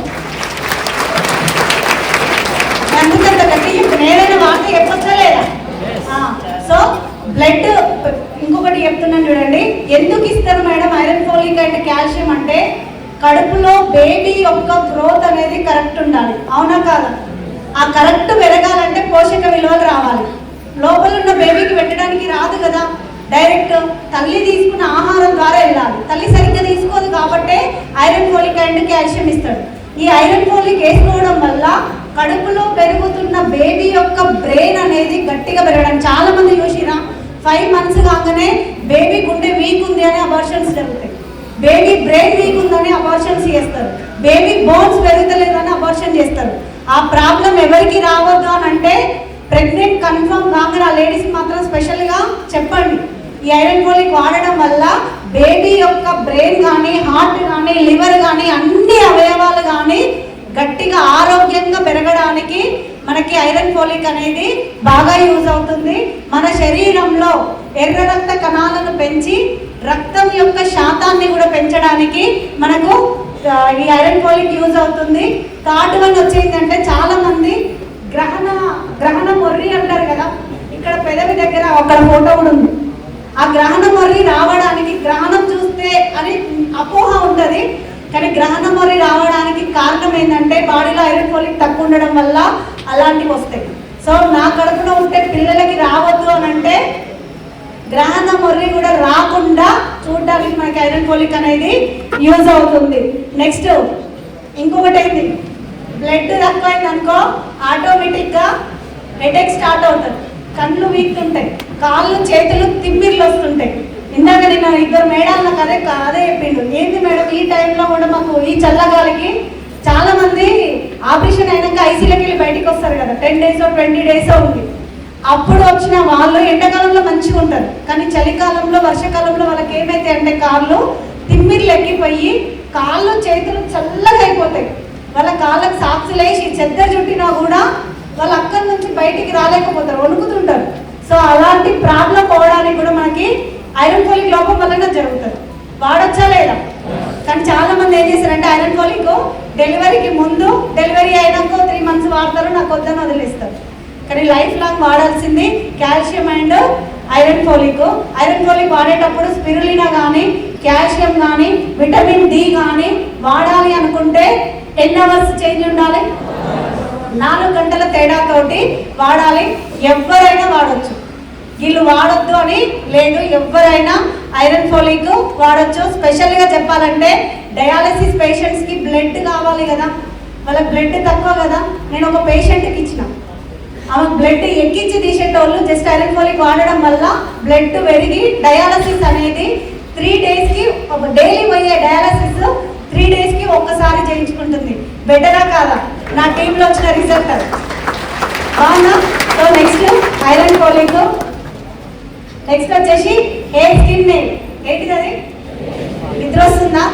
అందుకంత గట్టి చెప్తున్నా, ఏదైనా వాడితే చెప్పొచ్చా లేదా? సో బ్లడ్ ఇంకొకటి చెప్తున్నాను చూడండి, ఎందుకు ఇస్తారు madam iron folic and calcium అంటే, కడుపులో బేబీ యొక్క గ్రోత్ అనేది కరెక్ట్ ఉండాలి, అవునా కాదా? ఆ కరెక్ట్ పెరగాలంటే పోషక విలువలు రావాలి. లోపల ఉన్న బేబీకి పెట్టడానికి రాదు కదా, డైరెక్ట్ తల్లి తీసుకున్న ఆహారం ద్వారా వెళ్ళాలి. తల్లి సరిగ్గా తీసుకోదు కాబట్టే ఐరన్ ఫోలిక్ అండ్ కాల్షియం ఇస్తాడు. ఈ ఐరన్ ఫోలిక్ వేసుకోవడం వల్ల కడుపులో పెరుగుతున్న బేబీ యొక్క బ్రెయిన్ అనేది గట్టిగా పెరగడం. చాలా మంది చూసిరా 5 months కాగానే బేబీ గుండె వీక్ ఉంది అని అబార్షన్స్ జరుగుతాయి, బేబీ బ్రెయిన్ వీక్ ఉందని అబార్షన్స్ చేస్తారు, బేబీ బోన్స్ పెరుగుతలేదు అని అబార్షన్ చేస్తారు. ఆ ప్రాబ్లం ఎవరికి రావద్దు అని అంటే ప్రెగ్నెంట్ కన్ఫర్మ్ కాగానే ఆ లేడీస్ మాత్రం స్పెషల్గా చెప్పండి, ఈ ఐరన్ ఫోలిక్ వాడడం వల్ల బేబీ యొక్క బ్రెయిన్ కానీ, హార్ట్ కానీ, లివర్ కానీ, అన్ని అవయవాలు కానీ గట్టిగా ఆరోగ్యంగా పెరగడానికి మనకి ఐరన్ ఫోలిక్ అనేది బాగా యూజ్ అవుతుంది. మన శరీరంలో ఎర్ర రక్త కణాలను పెంచి రక్తం యొక్క శాతాన్ని కూడా పెంచడానికి మనకు ఈ ఐరన్ ఫోలిక్ యూజ్ అవుతుంది. థర్డ్ వన్ వచ్చేందంటే, చాలా మంది గ్రహణ మొర్రి అంటారు కదా, ఇక్కడ పెదవి దగ్గర ఒక ఫోటో కూడా ఉంది. ఆ గ్రహణ మొర్రి రావడానికి, గ్రహణం చూస్తే అని అపోహ ఉంటుంది, కానీ గ్రహణ మొర్రి రావడానికి కారణం ఏంటంటే బాడీలో ఐరన్ ఫోలిక్ తక్కువ ఉండడం వల్ల అలాంటివి వస్తాయి. సో నా కడుపులో ఉంటే పిల్లలకి రావద్దు అని అంటే గ్రహణ మొర్రి కూడా రాకుండా చూడడానికి మనకి ఐరన్ ఫోలిక్ అనేది యూజ్ అవుతుంది. నెక్స్ట్ ఇంకొకటి ఏంటి, బ్లడ్ తక్కువైంది అనుకో ఆటోమేటిక్గా హెడేక్ స్టార్ట్ అవుతుంది, కళ్ళు వీక్ ఉంటాయి, కాళ్ళు చేతులు తిమ్మిర్లు వస్తుంటాయి. ఇందాక నేను 2 మేడాలు నాకు అదే చెప్పిండు, ఏంటి మేడం ఈ టైంలో కూడా మాకు ఈ చల్లగాలికి చాలా మంది ఆపరేషన్ అయినాక ఐసీలోకి వెళ్ళి బయటికి వస్తారు కదా, 10 days 20 days ఉంది. అప్పుడు వచ్చిన వాళ్ళు ఎండాకాలంలో మంచిగా ఉంటారు, కానీ చలికాలంలో వర్షాకాలంలో వాళ్ళకి ఏమైతే అంటే కాళ్ళు తిమ్మిర్లు ఎక్కిపోయి కాళ్ళు చేతులు చల్లగా అయిపోతాయి. వాళ్ళ కాళ్ళకి సాక్సులు వేసి చెద్దరు చుట్టినా కూడా వాళ్ళు అక్కడి నుంచి బయటికి రాలేకపోతారు, వణుకుతుంటారు. సో అలాంటి ప్రాబ్లం పోవడానికి కూడా మనకి ఐరన్ ఫోలిక్ లోపం వల్లనే జరుగుతుంది. వాడొచ్చా లేదా? కానీ చాలా మంది ఏం చేస్తారంటే ఐరన్ ఫోలిక్ డెలివరీకి ముందు, డెలివరీ అయినాక 3 months వాడతారు, నాకు వద్దని వదిలేస్తారు. కానీ లైఫ్ లాంగ్ వాడాల్సింది calcium and iron folic. Iron folic వాడేటప్పుడు స్పిరులినా కానీ, కాల్షియం కానీ, విటమిన్ డి కానీ వాడాలి అనుకుంటే ఎన్ని అవర్స్ చేంజ్ ఉండాలి? 4 గంటల తేడాతోటి వాడాలి. ఎవరైనా వాడచ్చు, వీళ్ళు వాడొద్దు అని లేదు, ఎవరైనా ఐరన్ ఫోలిక్ వాడచ్చు. స్పెషల్గా చెప్పాలంటే డయాలసిస్ పేషెంట్స్కి బ్లడ్ కావాలి కదా, వాళ్ళ బ్లడ్ తక్కువ కదా. నేను ఒక పేషెంట్కి ఇచ్చిన, ఆమె బ్లడ్ ఎక్కించి తీసేటోళ్ళు జస్ట్ ఐరన్ ఫోలిక్ వాడడం వల్ల బ్లడ్ పెరిగి డయాలసిస్ అనేది 3 daysకి డైలీ పోయే డయాలసిస్ 3 daysకి ఒక్కసారి చేయించుకుంటుంది. బెటరా కాదా? నా టీంలో వచ్చిన రిజల్ట్ అది. అవునా? So next iron folic next వచ్చేసి హెయిర్ స్కిన్ నెయిల్. ఏంటిది అది? నిద్ర వస్తుందా?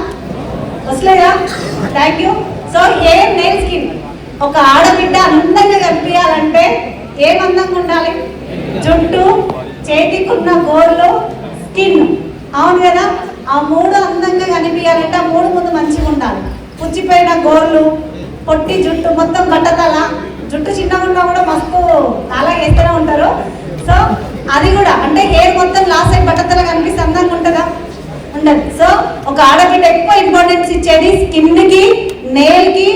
వస్తలేదా? Thank you. So hair nail skin. ఒక ఆడబిడ్డ అందంగా కనిపించాలంటే ఏం అందంగా ఉండాలి? జుట్టు, చేతికున్న గోర్లు, స్కిన్. అవును కదా? ఆ మూడు అందంగా కనిపించాలంటే ఆ మూడు ముందు మంచిగా ఉండాలి. పుచ్చిపోయిన గోర్లు, పొట్టి జుట్టు, మొత్తం బట్టతల, జుట్టు చిన్నగా ఉన్నా కూడా మస్తు అలా వేస్తూనే ఉంటారు. సో అది కూడా అంటే హెయిర్ మొత్తం లాస్ట్ సైడ్ బట్టతల కనిపిస్తే అందంగా ఉంటుందా? ఉండదు. సో ఒక ఆడబిడ్డ ఎక్కువ ఇంపార్టెన్స్ ఇచ్చేది స్కిన్కి, నెయిల్కి,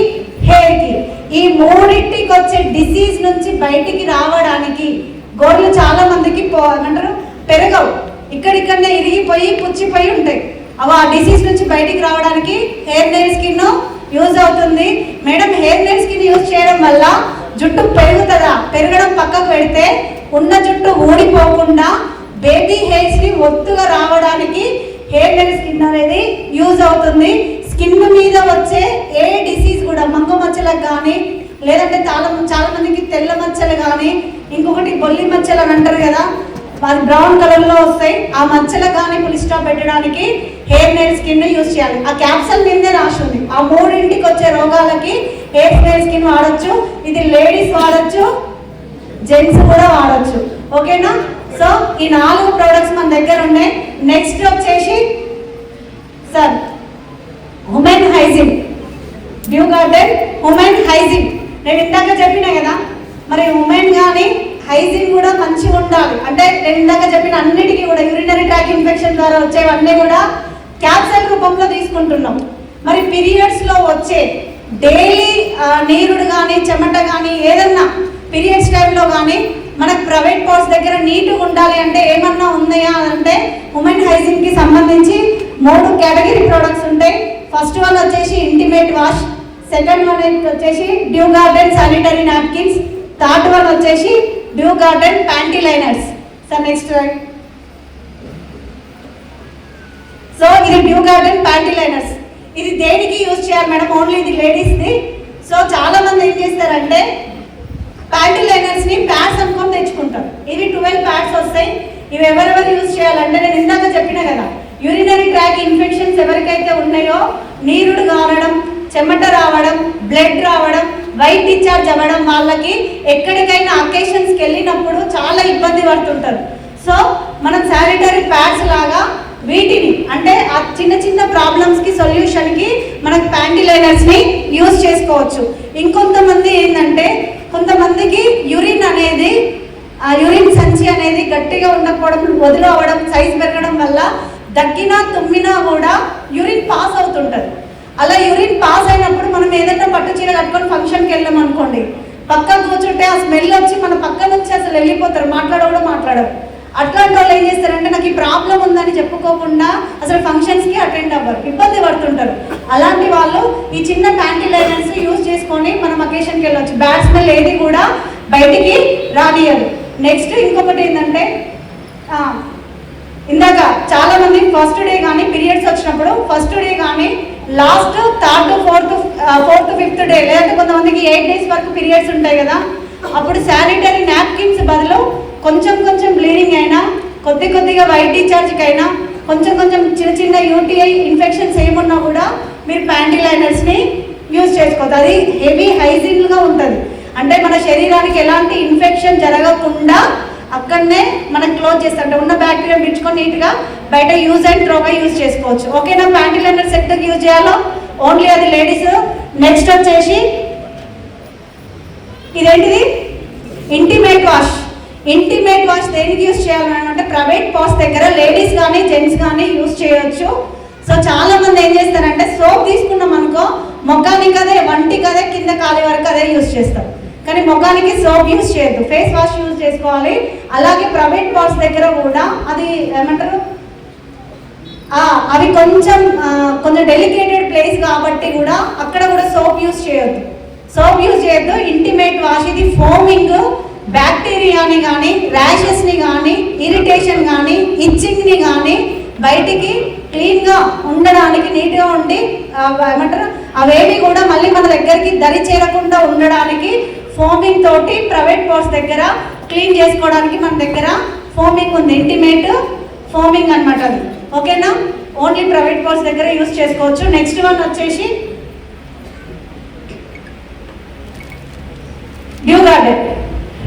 హెయిర్కి. ఈ మూడింటికి వచ్చే డిసీజ్ నుంచి బయటికి రావడానికి గోర్లు చాలా మందికి ఏమంటారు పెరగవు, ఇక్కడిక్కడనే ఇరిగిపోయి పుచ్చిపోయి ఉంటాయి. అవి ఆ డిసీజ్ నుంచి బయటికి రావడానికి హెయిర్ నెయిల్ స్కిన్ యూజ్ అవుతుంది. Madam hair nail skin use చేయడం వల్ల జుట్టు పెరుగుతుందా? పెరగడం పక్కకు పెడితే ఉన్న జుట్టు ఊడిపోకుండా బేబీ హెయిర్స్ ని ఒత్తుగా రావడానికి హెయిర్ నెయిల్ స్కిన్ అనేది యూజ్ అవుతుంది. స్కిన్ మీద వచ్చే ఏ డిసీజ్ కూడా మంగు మచ్చలకు కానీ లేదంటే చాలా మందికి తెల్ల మచ్చలు కానీ ఇంకొకటి బొల్లి మచ్చలు అని అంటారు కదా, అది బ్రౌన్ కలర్ లో వస్తాయి. ఆ మచ్చలకు కానీ ఫుల్ స్టాప్ పెట్టడానికి హెయిర్ నెయిల్ స్కిన్ యూజ్ చేయాలి. ఆ క్యాప్సల్ మీదే రాసి ఉంది. ఆ మూడింటికి వచ్చే రోగాలకి హెయిర్ నెయిల్ స్కిన్ వాడచ్చు. ఇది లేడీస్ వాడచ్చు, జెంట్స్ కూడా వాడచ్చు. ఓకేనా? సో ఈ 4 ప్రోడక్ట్స్ మన దగ్గర ఉన్నాయి. నెక్స్ట్ వచ్చేసి sir women hygiene, due garden women hygiene. నేను ఇందాక చెప్పినా కదా, మరి ఉమెన్ కానీ హైజీన్ కూడా మంచిగా ఉండాలి. అంటే నేను ఇందాక చెప్పిన అన్నిటికీ కూడా యూరినరీ ట్రాక్ ఇన్ఫెక్షన్ ద్వారా వచ్చేవన్నీ కూడా క్యాప్సూల్ రూపంలో తీసుకుంటున్నాం. మరి పీరియడ్స్లో వచ్చే డైలీ నీరుడు కానీ చెమట కానీ ఏదన్నా పీరియడ్స్ టైంలో కానీ మనకు ప్రైవేట్ పార్ట్స్ దగ్గర నీట్గా ఉండాలి అంటే ఏమన్నా ఉన్నాయా అంటే ఉమెన్ హైజీన్కి సంబంధించి 3 కేటగిరీ ప్రోడక్ట్స్ ఉంటాయి. ఫస్ట్ వన్ వచ్చేసి ఇంటిమేట్ వాష్, సెకండ్ వన్ వచ్చేసి Dew Garden sanitary napkins, third one వచ్చేసి Dew Garden panty liners. Sir next right. So ఇది డ్యూ గార్డెన్ ప్యాంటీ లైనర్స్. ఇది దేనికి యూజ్ చేయాలి మేడం? ఓన్లీ ఇది లేడీస్ది. సో చాలా మంది ఏం చేస్తారంటే ప్యాంటీ లైనర్స్ ని ప్యాడ్స్ అనుకొని తెచ్చుకుంటారు. ఇవి 12 ప్యాడ్స్ వస్తాయి. ఇవి ఎవరెవరు యూజ్ చేయాలంటే నేను ఇందాక చెప్పిన కదా, యూరినరీ ట్రాక్ ఇన్ఫెక్షన్స్ ఎవరికైతే ఉన్నాయో నీరుడు కావడం, చెమట రావడం, బ్లడ్ రావడం, వైట్ డిశ్చార్జ్ అవ్వడం, వాళ్ళకి ఎక్కడికైనా అకేషన్స్కి వెళ్ళినప్పుడు చాలా ఇబ్బంది పడుతుంటారు. సో మనం శానిటరీ ప్యాడ్స్ లాగా వీటిని అంటే ఆ చిన్న చిన్న ప్రాబ్లమ్స్కి సొల్యూషన్కి మనకు ప్యాంటీ లైనర్స్ని యూజ్ చేసుకోవచ్చు. ఇంకొంతమంది ఏంటంటే కొంతమందికి యూరిన్ అనేది యూరిన్ సంచి అనేది గట్టిగా ఉండకపోవడం, వదిలి అవ్వడం, సైజ్ పెరగడం వల్ల దగ్గినా తుమ్మినా కూడా యూరిన్ పాస్ అవుతుంటుంది. అలా యూరిన్ పాస్ అయినప్పుడు మనం ఏదైనా పట్టు చీర కట్టుకొని ఫంక్షన్కి వెళ్ళాం అనుకోండి, పక్క కూర్చుంటే ఆ స్మెల్ వచ్చి మన పక్క నుంచి అసలు వెళ్ళిపోతారు, మాట్లాడరు. అట్లాంటి వాళ్ళు ఏం చేస్తారంటే నాకు ఈ ప్రాబ్లం ఉందని చెప్పుకోకుండా అసలు ఫంక్షన్స్కి అటెండ్ అవ్వరు, ఇబ్బంది పడుతుంటారు. అలాంటి వాళ్ళు ఈ చిన్న ప్యాంటీ లైనర్స్ యూజ్ చేసుకొని మనం అకేషన్కి వెళ్ళొచ్చు. బ్యాడ్ స్మెల్ ఏది కూడా బయటికి రానియదు. నెక్స్ట్ ఇంకొకటి ఏంటంటే ఇందాక చాలా మంది ఫస్ట్ డే కానీ పీరియడ్స్ వచ్చినప్పుడు ఫస్ట్ డే కానీ last 3rd to 4th 5th day లేదంటే కొంతమందికి 8 days వరకు పీరియడ్స్ ఉంటాయి కదా, అప్పుడు శానిటరీ నాప్కిన్స్ బదులు కొంచెం బ్లీడింగ్ అయినా, కొద్దిగా వైట్ డిశ్చార్జ్కి అయినా, కొంచెం చిన్న యూటీఐ ఇన్ఫెక్షన్స్ ఏమున్నా కూడా మీరు ప్యాంటీ లైనర్స్ని యూజ్ చేసుకోవచ్చు. అది హెవీ హైజీన్గా ఉంటుంది. అంటే మన శరీరానికి ఎలాంటి ఇన్ఫెక్షన్ జరగకుండా అక్కడనే మనం క్లోజ్ చేస్తాం. ఉన్న బ్యాక్టీరియా పిలుచుకొని నీట్గా బయట యూజ్ అండ్ త్రోగా యూజ్ చేసుకోవచ్చు. ఓకేనా? ప్యాంటీ లైనర్ సెట్కి యూజ్ చేయాలో ఓన్లీ అది లేడీస్. నెక్స్ట్ వచ్చేసి ఇదేంటిది ఇంటిమేట్ వాష్. ఇంటిమేట్ వాష్ దేనికి యూజ్ చేయాలంటే ప్రైవేట్ పార్ట్స్ దగ్గర లేడీస్ కానీ జెంట్స్ కానీ యూజ్ చేయొచ్చు. సో చాలా మంది ఏం చేస్తారంటే సోప్ తీసుకున్నాం అనుకో, మొఖానికి అదే, వంటికి అదే, కింద కాలి వరకు అదే యూజ్ చేస్తాం. కానీ మొఖానికి సోప్ యూజ్ చేయొద్దు, ఫేస్ వాష్ యూజ్ చేసుకోవాలి. అలాగే ప్రైవేట్ పార్ట్స్ దగ్గర కూడా అది ఏమంటారు, అవి కొంచెం డెలికేటెడ్ ప్లేస్ కాబట్టి కూడా అక్కడ కూడా సోప్ యూజ్ చేయొద్దు. ఇంటిమేట్ వాష్ ఇది ఫోమింగ్ బ్యాక్టీరియాని కానీ, ర్యాషెస్ని కానీ, ఇరిటేషన్ కానీ, ఇచ్చింగ్ని కానీ బయటికి క్లీన్గా ఉండడానికి, నీట్గా ఉండి ఏమంటారు అవేవి కూడా మళ్ళీ మన దగ్గరికి దరి చేరకుండా ఉండడానికి ఫోమింగ్ తోటి ప్రైవేట్ పార్ట్స్ దగ్గర క్లీన్ చేసుకోవడానికి మన దగ్గర ఫోమింగ్ ఉంది, ఇంటిమేట్ ఫోమింగ్ అనమాట అది. ఓకేనా, ఓన్లీ ప్రైవేట్ పార్ట్స్ దగ్గర యూజ్ చేసుకోవచ్చు. నెక్స్ట్ వన్ వచ్చేసి Dew garden.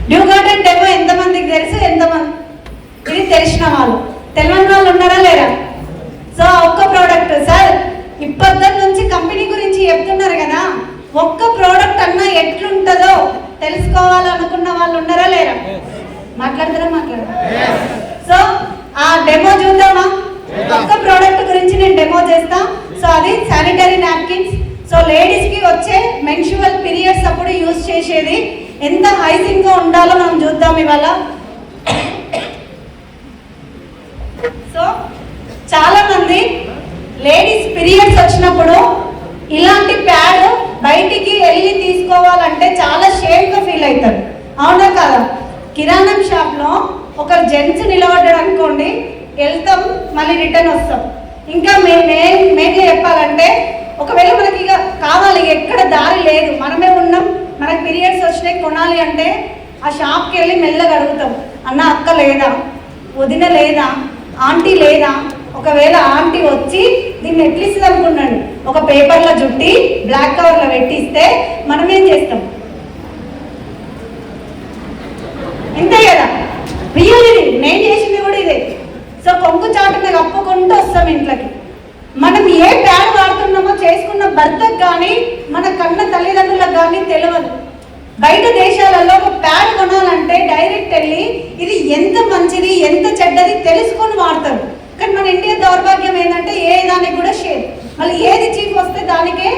Due garden demo ఎంతమందికి తెలుసు? ఎంతమంది ఇది తెలిసిన వాళ్ళు? తెలియని వాళ్ళు ఉన్నారా లేరా? సో ఒక్క ప్రోడక్ట్ సార్ ఇప్పటి నుంచి కంపెనీ గురించి చెప్తున్నారు కదా, ఒక్క ప్రోడక్ట్ అన్నా ఎట్లుంటుందో తెలుసుకోవాలనుకున్న వాళ్ళు ఉన్నారా లేరా? మాట్లాడతారా? సో ఆ డెమో చూద్దామా? ఒక్క ప్రోడక్ట్ గురించి నేను డెమో చేస్తా. సో అది శానిటరీ నాప్కిన్స్. సో లేడీస్ కి వచ్చే మెన్స్ట్రువల్ పీరియడ్స్ అప్పుడు యూజ్ చేసేది, ఎంత హైజీన్ గా ఉండాలో మనం చూద్దాం ఇవాళ. సో చాలా మంది లేడీస్ పీరియడ్స్ వచ్చినప్పుడు ఇలాంటి ప్యాడ్ బయటికి వెళ్ళి తీసుకోవాలంటే చాలా షేమ్గా ఫీల్ అవుతారు, అవునా కాదా? కిరాణం షాప్లో ఒక జెంట్స్ నిలబడ్డాడు అనుకోండి, వెళ్తాం మళ్ళీ రిటర్న్ వస్తాం. ఇంకా మెయిన్గా చెప్పాలంటే ఒకవేళ మనకి ఇక కావాలి, ఎక్కడ దారి లేదు, మనమే ఉన్నాం, మనకి పీరియడ్స్ వచ్చినాయి కొనాలి అంటే ఆ షాప్కి వెళ్ళి మెల్లగా అడుగుతాం, అన్న అక్క లేదా, వదిన లేదా, ఆంటీ లేదా. ఒకవేళ ఆంటీ వచ్చి దీన్ని ఎట్లిస్తుంది అనుకున్నాడు, ఒక పేపర్లో చుట్టి బ్లాక్ కవర్లో పెట్టిస్తే మనం ఏం చేస్తాం? ఇంతే కదా, రియల్ నేను చేసింది కూడా ఇదే. సో కొంగు చాటున కప్పుకుంటూ వస్తాం ఇంట్లోకి. మనం ఏ ప్యాడ్ వాడుతున్నామో చేసుకున్న భర్తకు కానీ మన కన్న తల్లిదండ్రులకు కానీ తెలియదు. బయట దేశాలలో ఒక ప్యాడ్ కొనాలంటే డైరెక్ట్ వెళ్ళి ఇది ఎంత మంచిది ఎంత చెడ్డది తెలుసుకొని వాడతారు. కానీ మన ఇండియా దౌర్భాగ్యం ఏంటంటే ఏ దానికి కూడా షేర్, మళ్ళీ ఏది చీప్ వస్తే దానికే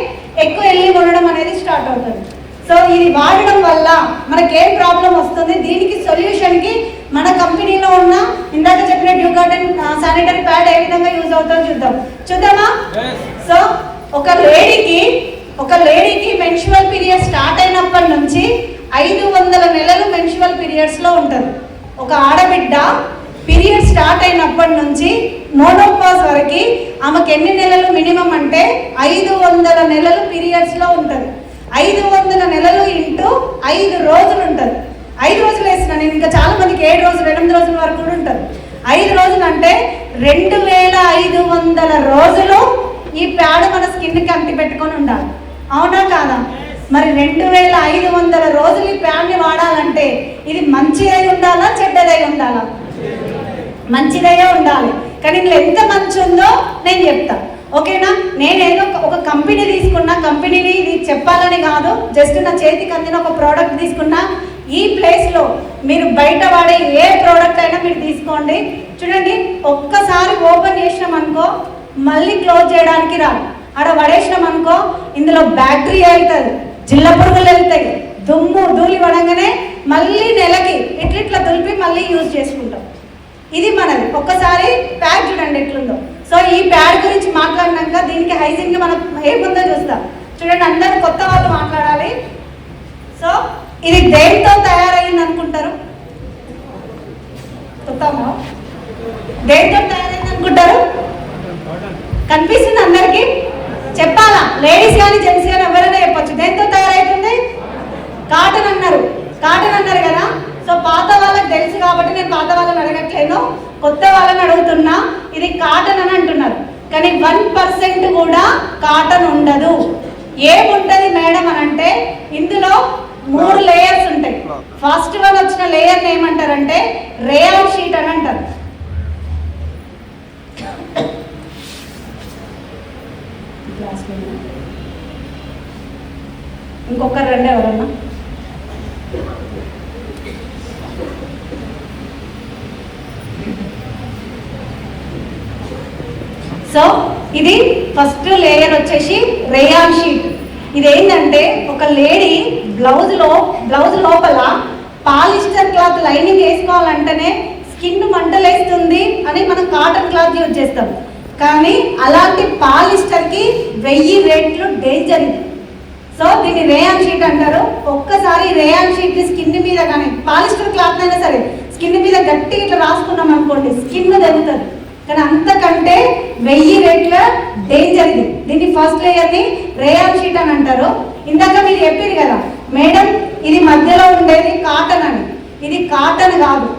ఎక్కువ వెళ్ళి కొనడం అనేది స్టార్ట్ అవుతుంది. సో ఇది వాడడం వల్ల మనకేం ప్రాబ్లం వస్తుంది, దీనికి సొల్యూషన్కి మన కంపెనీలో ఉన్న ఇందాక చెప్పిన డ్యూ గార్డెన్ శానిటరీ ప్యాడ్ ఏ విధంగా యూజ్ అవుతుందో చూద్దామా? సో ఒక లేడీకి మెన్స్ట్రువల్ పీరియడ్ స్టార్ట్ అయినప్పటి నుంచి 500 నెలలు మెన్స్ట్రువల్ పీరియడ్స్లో ఉంటుంది. ఒక ఆడబిడ్డ పీరియడ్ స్టార్ట్ అయినప్పటి నుంచి మోనోపాజ్ వరకు ఆమెకు ఎన్ని నెలలు మినిమం అంటే 500 నెలలు పీరియడ్స్లో ఉంటుంది. 500 నెలలు ఇంటూ 5 రోజులు ఉంటుంది. 5 రోజులు వేసిన నేను, ఇంకా చాలా మందికి 7 రోజులు 8 రోజుల వరకు కూడా ఉంటుంది. 5 రోజులు అంటే 2500 రోజులు ఈ ప్యాడ్ మన స్కిన్కి అంటి పెట్టుకొని ఉండాలి, అవునా కాదా? మరి 2500 రోజులు ఈ ప్యాడ్ని వాడాలంటే ఇది మంచిదై ఉండాలా చెడ్డదై ఉండాలా? మంచిదయ్యే ఉండాలి. కానీ ఇందులో ఎంత మంచి ఉందో నేను చెప్తా, ఓకేనా? నేనేదో ఒక కంపెనీ తీసుకున్నా, కంపెనీని ఇది చెప్పాలని కాదు, జస్ట్ నా చేతికి అందిన ఒక ప్రోడక్ట్ తీసుకున్నా. ఈ ప్లేస్లో మీరు బయట వాడే ఏ ప్రోడక్ట్ అయినా మీరు తీసుకోండి. చూడండి, ఒక్కసారి ఓపెన్ చేసినాం అనుకో మళ్ళీ క్లోజ్ చేయడానికి రాదు. ఆడ పడేసినాం అనుకో ఇందులో బ్యాక్టీరియా వెళ్తుంది, జిల్ల పురుగులు వెళ్తాయి, దుమ్ము ధూళి పడంగానే మళ్ళీ నెలకి ఇట్లా దులిపి మళ్ళీ యూజ్ చేసుకుంటాం. ఇది మనది. ఒక్కసారి ప్యాడ్ చూడండి ఎట్లుందో. సో ఈ ప్యాడ్ గురించి మాట్లాడినాక దీనికి హైజీన్గా మనం ఏముందో చూస్తాం. చూడండి, అందరూ కొత్త వాళ్ళు మాట్లాడాలి. సో ఇది దేంతో తయారైంది అనుకుంటారు? కొత్తమో దేంతో తయారైంది అనుకుంటారు? కనిపిస్తుంది అందరికి? చెప్పాలా? లేడీస్ కానీ జెంట్స్ కానీ ఎవరైనా చెప్పచ్చు. దేంతో తయారైతుంది? కాటన్ అన్నారు. కాటన్ అన్నారు కదా. సో పాత వాళ్ళకి తెలుసు కాబట్టి నేను పాత వాళ్ళని అడగట్లేను, కొత్త వాళ్ళని అడుగుతున్నా. ఇది కాటన్ అని అంటున్నారు, కానీ 1% కూడా కాటన్ ఉండదు. ఏముంటుంది మేడం అని అంటే ఇందులో 3 లేయర్స్ ఉంటాయి. ఫస్ట్ వన్ వచ్చిన లేయర్ని ఏమంటారంటే రేయాన్ షీట్ అని అంటారు. ఇంకొకరు రండి ఎవరన్నా. సో ఇది ఫస్ట్ లేయర్ వచ్చేసి రేయాన్ షీట్. ఇది ఏంటంటే ఒక లేడీ బ్లౌజ్ లోపల పాలిస్టర్ క్లాత్ లైనింగ్ వేసుకోవాలంటేనే స్కిన్ మంటలేస్తుంది అని మనం కాటన్ క్లాత్ యూజ్ చేస్తాం. కానీ అలాంటి పాలిస్టర్కి 1000 రెట్లు డేంజర్ ఇది. సో దీన్ని రేయాన్ షీట్ అంటారు. ఒక్కసారి రేయాన్ షీట్ని స్కిన్ మీద కానీ పాలిస్టర్ క్లాత్ అయినా సరే స్కిన్ మీద గట్టి ఇట్లా రాసుకున్నాం అనుకోండి స్కిన్ తెగుతుంది. కానీ అంతకంటే 1000 రెట్ల డేంజర్ ఇది. దీన్ని ఫస్ట్ లేయర్ని రేయాన్ షీట్ అని అంటారు. ఇందాక మీరు చెప్పారు కదా మేడం ఇది మధ్యలో ఉండేది కాటన్ అని. ఇది కాటన్ కాదు,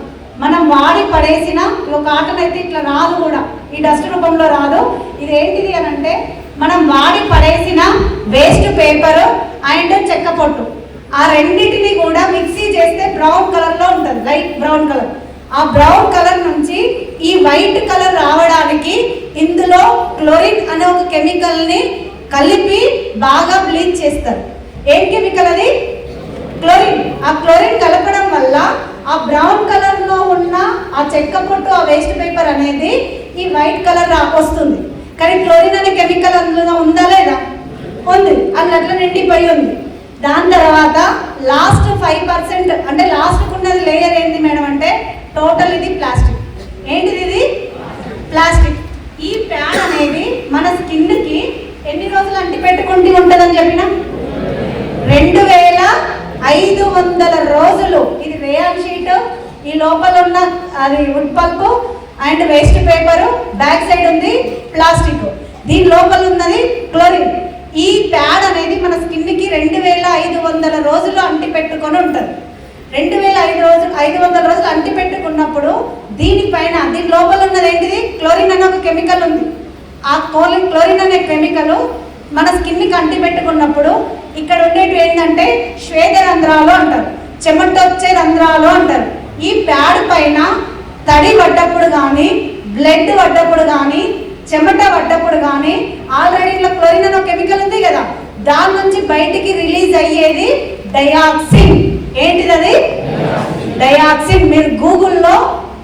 మనం వాడి పడేసిన ఒక కాటన్ అయితే ఇట్లా రాదు కూడా, ఈ డస్ట్ రూపంలో రాదు. ఇది ఏంటిది అని అంటే మనం వాడి పడేసిన వేస్ట్ పేపర్ అండ్ చెక్క పొట్టు, ఆ రెండింటిని కూడా మిక్సీ చేస్తే బ్రౌన్ కలర్లో ఉంటుంది, లైట్ బ్రౌన్ కలర్. ఆ బ్రౌన్ కలర్ నుంచి ఈ వైట్ కలర్ రావడానికి ఇందులో క్లోరిన్ అనే ఒక కెమికల్ని కలిపి బాగా బ్లీచ్ చేస్తారు. ఏం కెమికల్ అది? క్లోరిన్. ఆ క్లోరిన్ కలపడం వల్ల ఆ బ్రౌన్ కలర్లో ఉన్న ఆ చెక్క పొట్టు, ఆ వేస్ట్ పేపర్ అనేది ఈ వైట్ కలర్ వస్తుంది. కానీ క్లోరిన్ అనే కెమికల్ అందులో ఉందా లేదా? ఉంది. అది అట్లా నిండిపోయి ఉంది. దాని తర్వాత లాస్ట్ 5% అంటే లాస్ట్ ఉన్నది లేయర్ ఏంటి మేడం అంటే టోటల్ ఇది ప్లాస్టిక్. ఏంటిది? ఇది ప్లాస్టిక్. ఈ ప్యాడ్ అనేది మన స్కిన్కి ఎన్ని రోజులు అంటి పెట్టుకుంటూ ఉంటుందని చెప్పిన 2500 రోజులు. ఇది రేయాన్ షీట్, ఈ లోపల ఉన్న అది would pulp and waste paper, back side ఉంది ప్లాస్టిక్, దీని లోపల ఉన్నది క్లోరిన్. ఈ ప్యాడ్ అనేది మన స్కిన్కి 2500 రోజులు అంటి పెట్టుకొని ఉంటుంది. 2500 రోజులు అంటి పెట్టుకున్నప్పుడు దీనిపైన దీని లోపల ఉన్నది ఏంటిది? క్లోరిన్ అనే ఒక కెమికల్ ఉంది. ఆ క్లోరిన్ అనే కెమికల్ మన స్కిన్కి అంటి పెట్టుకున్నప్పుడు ఇక్కడ ఉండేవి ఏంటంటే శ్వేత రంధ్రాలు అంటారు, చెమట వచ్చే రంధ్రాలు అంటారు. ఈ ప్యాడ్ పైన తడి పడ్డప్పుడు కానీ, బ్లడ్ పడ్డప్పుడు కానీ, చెమట పడ్డప్పుడు కానీ ఆల్రెడీ ఇలా క్లోరిన్ అనే కెమికల్ ఉంది కదా, దాని నుంచి బయటికి రిలీజ్ అయ్యేది డయాక్సిన్. ఏంటిది అది? డయాక్సిన్. మీరు గూగుల్లో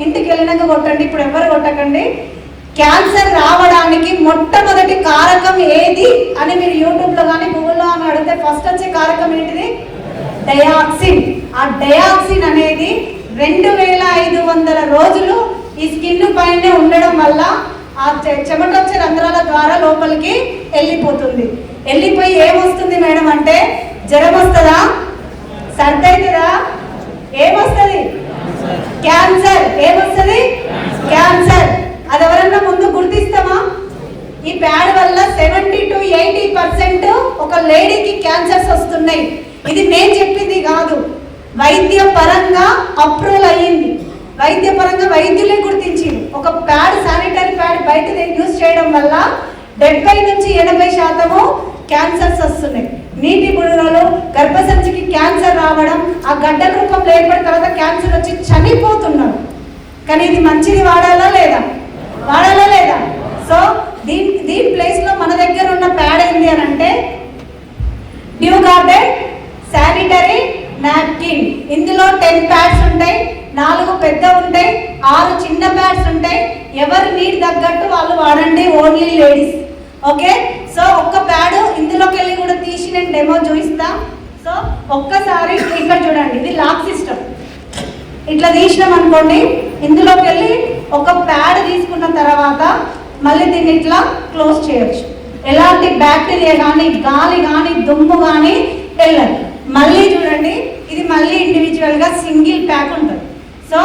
ఇంటికి వెళ్ళినాక కొట్టండి, ఇప్పుడు ఎవరు కొట్టకండి. క్యాన్సర్ రావడానికి మొట్టమొదటి కారకం ఏది అని మీరు యూట్యూబ్లో కానీ గూగుల్లో అని అడిగితే ఫస్ట్ వచ్చే కారకం ఏంటిది? డయాక్సిన్. ఆ డయాక్సిన్ అనేది 2500 రోజులు ఈ స్కిన్ పైన ఉండడం వల్ల ఆ చెమట వచ్చే రంధ్రాల ద్వారా లోపలికి వెళ్ళిపోతుంది. వెళ్ళిపోయి ఏమొస్తుంది మేడం అంటే జ్వరం వస్తుందా? సర్ది అవుతుందా? ఏమొస్తుంది? క్యాన్సర్. ఏమొస్తుంది? క్యాన్సర్. అది ఎవరన్నా ముందు గుర్తిస్తామా? ఈ ప్యాడ్ వల్ల 70 to 80% ఒక లేడీకి క్యాన్సర్స్ వస్తున్నాయి. ఇది నేను చెప్పింది కాదు, వైద్య పరంగా అప్రూవల్ అయ్యింది. వైద్య పరంగా వైద్యులే గుర్తించింది. ఒక ప్యాడ్, శానిటరీ ప్యాడ్ బయట యూజ్ చేయడం వల్ల 70 నుంచి 80% క్యాన్సర్స్ వస్తున్నాయి. నీటి బుడగలు, గర్భసంచికి క్యాన్సర్ రావడం, ఆ గడ్డ రూపంలో ఏర్పడిన తర్వాత క్యాన్సర్ వచ్చి చనిపోతున్నారు. కానీ ఇది మంచిది, వాడాలా లేదా? వాడాలా లేదా? సో దీని ప్లేస్లో మన దగ్గర ఉన్న ప్యాడ్ ఏంటి అని అంటే డ్యూ గార్డెడ్ శానిటరీ నాప్కిన్. ఇందులో 10 ప్యాడ్స్ ఉంటాయి, 4 పెద్ద ఉంటాయి, 6 చిన్న ప్యాడ్స్ ఉంటాయి. ఎవరి నీడ్ తగ్గట్టు వాళ్ళు వాడండి, ఓన్లీ లేడీస్. ఓకే. సో ఒక్క ప్యాడ్ ఇందులోకి వెళ్ళి కూడా తీసి నేను డెమో చూపిస్తా. సో ఒక్కసారి ఇక్కడ చూడండి, ఇది లాక్ సిస్టమ్. ఇట్లా తీసినాం అనుకోండి, ఇందులోకి వెళ్ళి ఒక ప్యాడ్ తీసుకున్న తర్వాత మళ్ళీ దీన్ని ఇట్లా క్లోజ్ చేయొచ్చు. ఎలాంటి బ్యాక్టీరియా కానీ, గాలి కానీ, దుమ్ము కానీ వెళ్ళదు. మళ్ళీ చూడండి, ఇది మళ్ళీ ఇండివిజువల్గా సింగిల్ ప్యాక్ ఉంటుంది. సో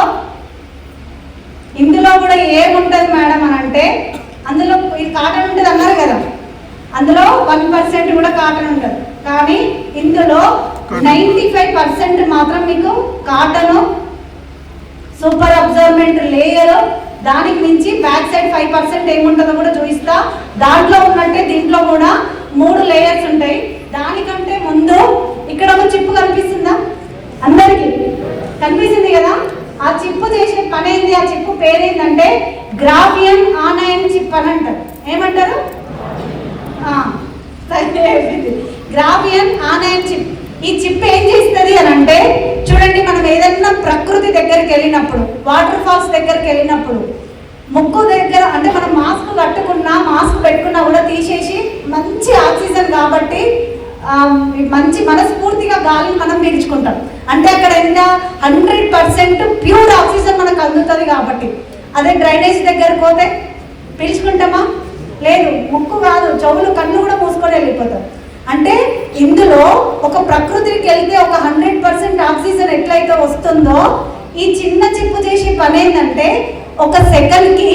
ఇందులో కూడా ఏముంటుంది మేడం అని అంటే అందులో ఇది కాటన్ ఉంటుంది అన్నారు కదా, అందులో 1% కూడా కాటన్ ఉంటుంది. కానీ ఇందులో 95% మాత్రం మీకు కాటను, సూపర్ అబ్జర్వ్మెంట్ లేయర్, దానికి మించి బ్యాక్ సైడ్ 5% ఏముంటుందో కూడా చూపిస్తా. దాంట్లో ఉన్నట్టే దీంట్లో కూడా 3 లేయర్స్ ఉంటాయి. దానికంటే ముందు ఇక్కడ ఒక చిప్పు కనిపిస్తుందా? అందరికీ కనిపిస్తుంది కదా. ఆ చిప్పు చేసే పని ఏంది? ఆ చిప్పు పేరేంటంటే గ్రాఫియన్ ఆనయన్ చిప్ అని అంటారు. ఏమంటారు? గ్రాఫియన్ ఆనయన్ చిప్. ఈ చిప్ ఏం చేస్తుంది అని అంటే చూడండి, మనం ఏదైనా ప్రకృతి దగ్గరికి వెళ్ళినప్పుడు, వాటర్ ఫాల్స్ దగ్గరికి వెళ్ళినప్పుడు, ముక్కు దగ్గర అంటే మనం మాస్క్ కట్టుకున్నా, మాస్క్ పెట్టుకున్నా కూడా తీసేసి మంచి ఆక్సిజన్ కాబట్టి మంచి మనస్ఫూర్తిగా గాలిని మనం పీల్చుకుంటాం. అంటే అక్కడ ఎంత 100% ప్యూర్ ఆక్సిజన్ మనకు అందుతుంది కాబట్టి. అదే డ్రైనేజ్ దగ్గరకు పోతే పీల్చుకుంటామా? లేదు. ముక్కు కాదు, చెవులు, కళ్ళు కూడా మూసుకొని వెళ్ళిపోతాం. అంటే ఇందులో ఒక ప్రకృతికి వెళ్తే ఒక 100% ఆక్సిజన్ ఎట్లయితే వస్తుందో, ఈ చిన్న చిప్పు చేసే పని ఏంటంటే ఒక సెకండ్కి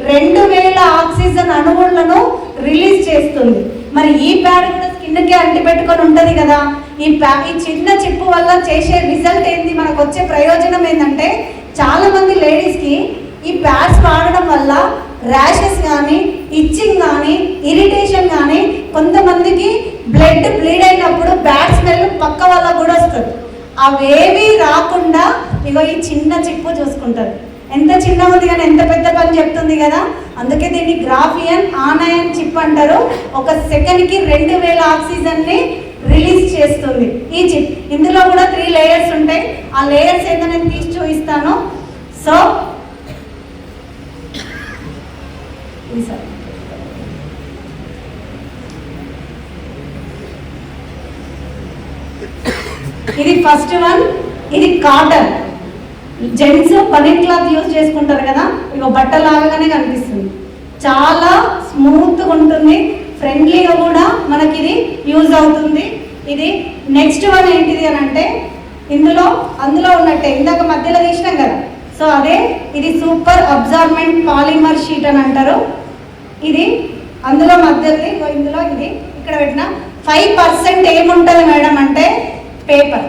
2000 ఆక్సిజన్ అణువులను రిలీజ్ చేస్తుంది. మరి ఈ ప్యాడ్ కూడా స్కిన్కి అంటి పెట్టుకొని ఉంటుంది కదా. ఈ చిన్న చిప్పు వల్ల చేసే రిజల్ట్ ఏంటి? మనకు వచ్చే ప్రయోజనం ఏంటంటే చాలా మంది లేడీస్కి ఈ ప్యాడ్స్ వాడడం వల్ల ర్యాషెస్ కానీ, ఇచ్చింగ్ కానీ, ఇరిటేషన్ కానీ, కొంతమందికి బ్లడ్ బ్లీడ్ అయినప్పుడు బ్యాడ్ స్మెల్ పక్క వాళ్ళకు కూడా వస్తుంది. అవేవి రాకుండా ఇగో ఈ చిన్న చిప్పు చూసుకుంటారు. ఎంత చిన్న ఉంది కానీ ఎంత పెద్ద పని చెప్తుంది కదా. అందుకే దీన్ని గ్రాఫియన్ ఆనయన్ చిప్ అంటారు. ఒక సెకండ్కి 2000 ఆక్సిజన్ని రిలీజ్ చేస్తుంది ఈ చిప్. ఇందులో కూడా 3 లేయర్స్ ఉంటాయి. ఆ లేయర్స్ ఏదో నేను తీసి చూపిస్తాను. సో ఇది ఫస్ట్ వన్. ఇది cotton. Gents paneer cloth use చేసుకుంటారు కదా, ఇక బట్టలాగానే కనిపిస్తుంది. చాలా స్మూత్గా ఉంటుంది, ఫ్రెండ్లీగా కూడా మనకి ఇది యూజ్ అవుతుంది. ఇది నెక్స్ట్ వన్ ఏంటిది అని అంటే అందులో ఉన్నట్టే ఇందాక మధ్యలో తీసినాం కదా, సో అదే ఇది సూపర్ అబ్జార్బెంట్ పాలిమర్ షీట్ అని అంటారు. ఇది అందులో మధ్యది ఇందులో ఇది ఇక్కడ పెట్టిన 5% ఏముంటుంది మేడం అంటే పేపర్.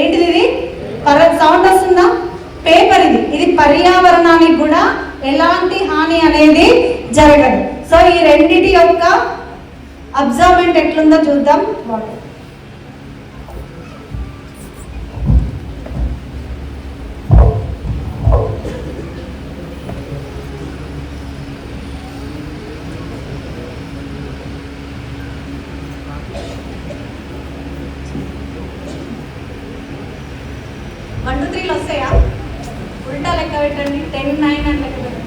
ఏంటిది ఇది? సౌండ్ వస్తుందా? పేపర్. ఇది పర్యావరణానికి కూడా ఎలాంటి హాని అనేది జరగదు. సో ఈ రెండిటి యొక్క అబ్జార్బెంట్ ఎట్లుందో చూద్దాం. వాటర్ 1 2 3 వస్తాయా? ఉల్టా లెక్క పెట్టండి. 10 9 అని లెక్క పెట్టండి.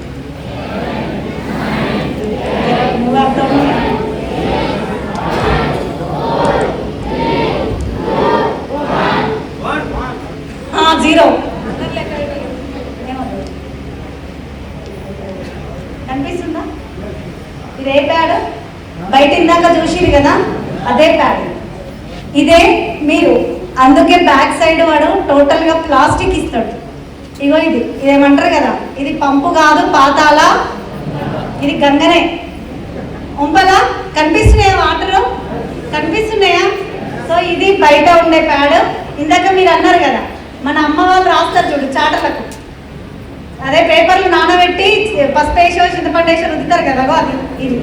జీరో కనిపిస్తుందా? ఇది ఏ ప్యాడ్? బయట ఇందాక చూసిరు కదా, అదే ప్యాడ్. ఇదే మీరు అందుకే బ్యాక్ సైడ్ వాడు టోటల్గా ప్లాస్టిక్ ఇస్తాడు. ఇగో ఇదేమంటారు కదా, ఇది పంపు కాదు, పాతాల. ఇది గంగనే. ఉంపలా కనిపిస్తున్నాయా? వాటరు కనిపిస్తున్నాయా? సో ఇది బయట ఉండే ప్యాడ్. ఇందాక మీరు అన్నారు కదా, మన అమ్మ వాళ్ళు రాస్తారు చూడు చాటలకు, అదే పేపర్లు నానబెట్టి పసుపు వేసో చింతపండు వేసో రుద్దుతారు కదా, అది ఇది.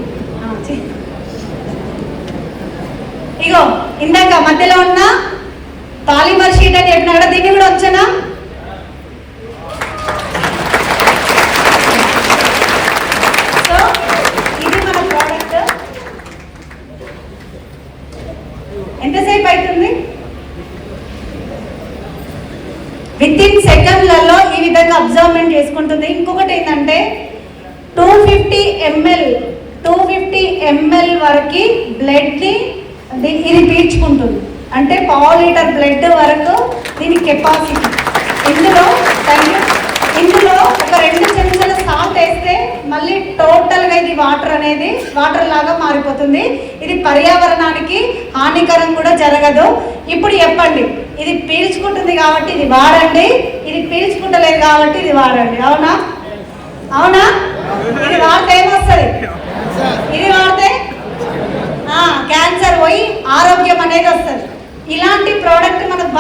ఇగో ఇందాక మధ్యలో ఉన్న పాలిమర్ షీట్ అని చెప్పినా కదా, దీన్ని కూడా వచ్చానా? సో ఇది మన ప్రోడక్ట్. ఎంతసేపు అవుతుంది? వితిన్ సెకండ్లలో ఈ విధంగా అబ్జర్వ్మెంట్ చేసుకుంటుంది. ఇంకొకటి ఏంటంటే 250 ml వరకు బ్లడ్ని ఇది పీల్చుకుంటుంది. అంటే 1/2 లీటర్ బ్లడ్ వరకు దీని కెపాసిటీ. ఇందులో ఒక 2 చెంచాల సాల్ట్ వేస్తే మళ్ళీ టోటల్గా ఇది వాటర్ లాగా మారిపోతుంది. ఇది పర్యావరణానికి హానికరం కూడా జరగదు. ఇప్పుడు చెప్పండి, ఇది పీల్చుకుంటుంది కాబట్టి ఇది వాడండి, ఇది పీల్చుకుంటలేదు కాబట్టి ఇది వాడండి. అవునా? ఇది వాడితే ఏమొస్తుంది? ఇది వాడితే క్యాన్సర్ పోయి ఆరోగ్యం అనేది వస్తుంది. ఇలాంటి ప్రోడక్ట్ మనకు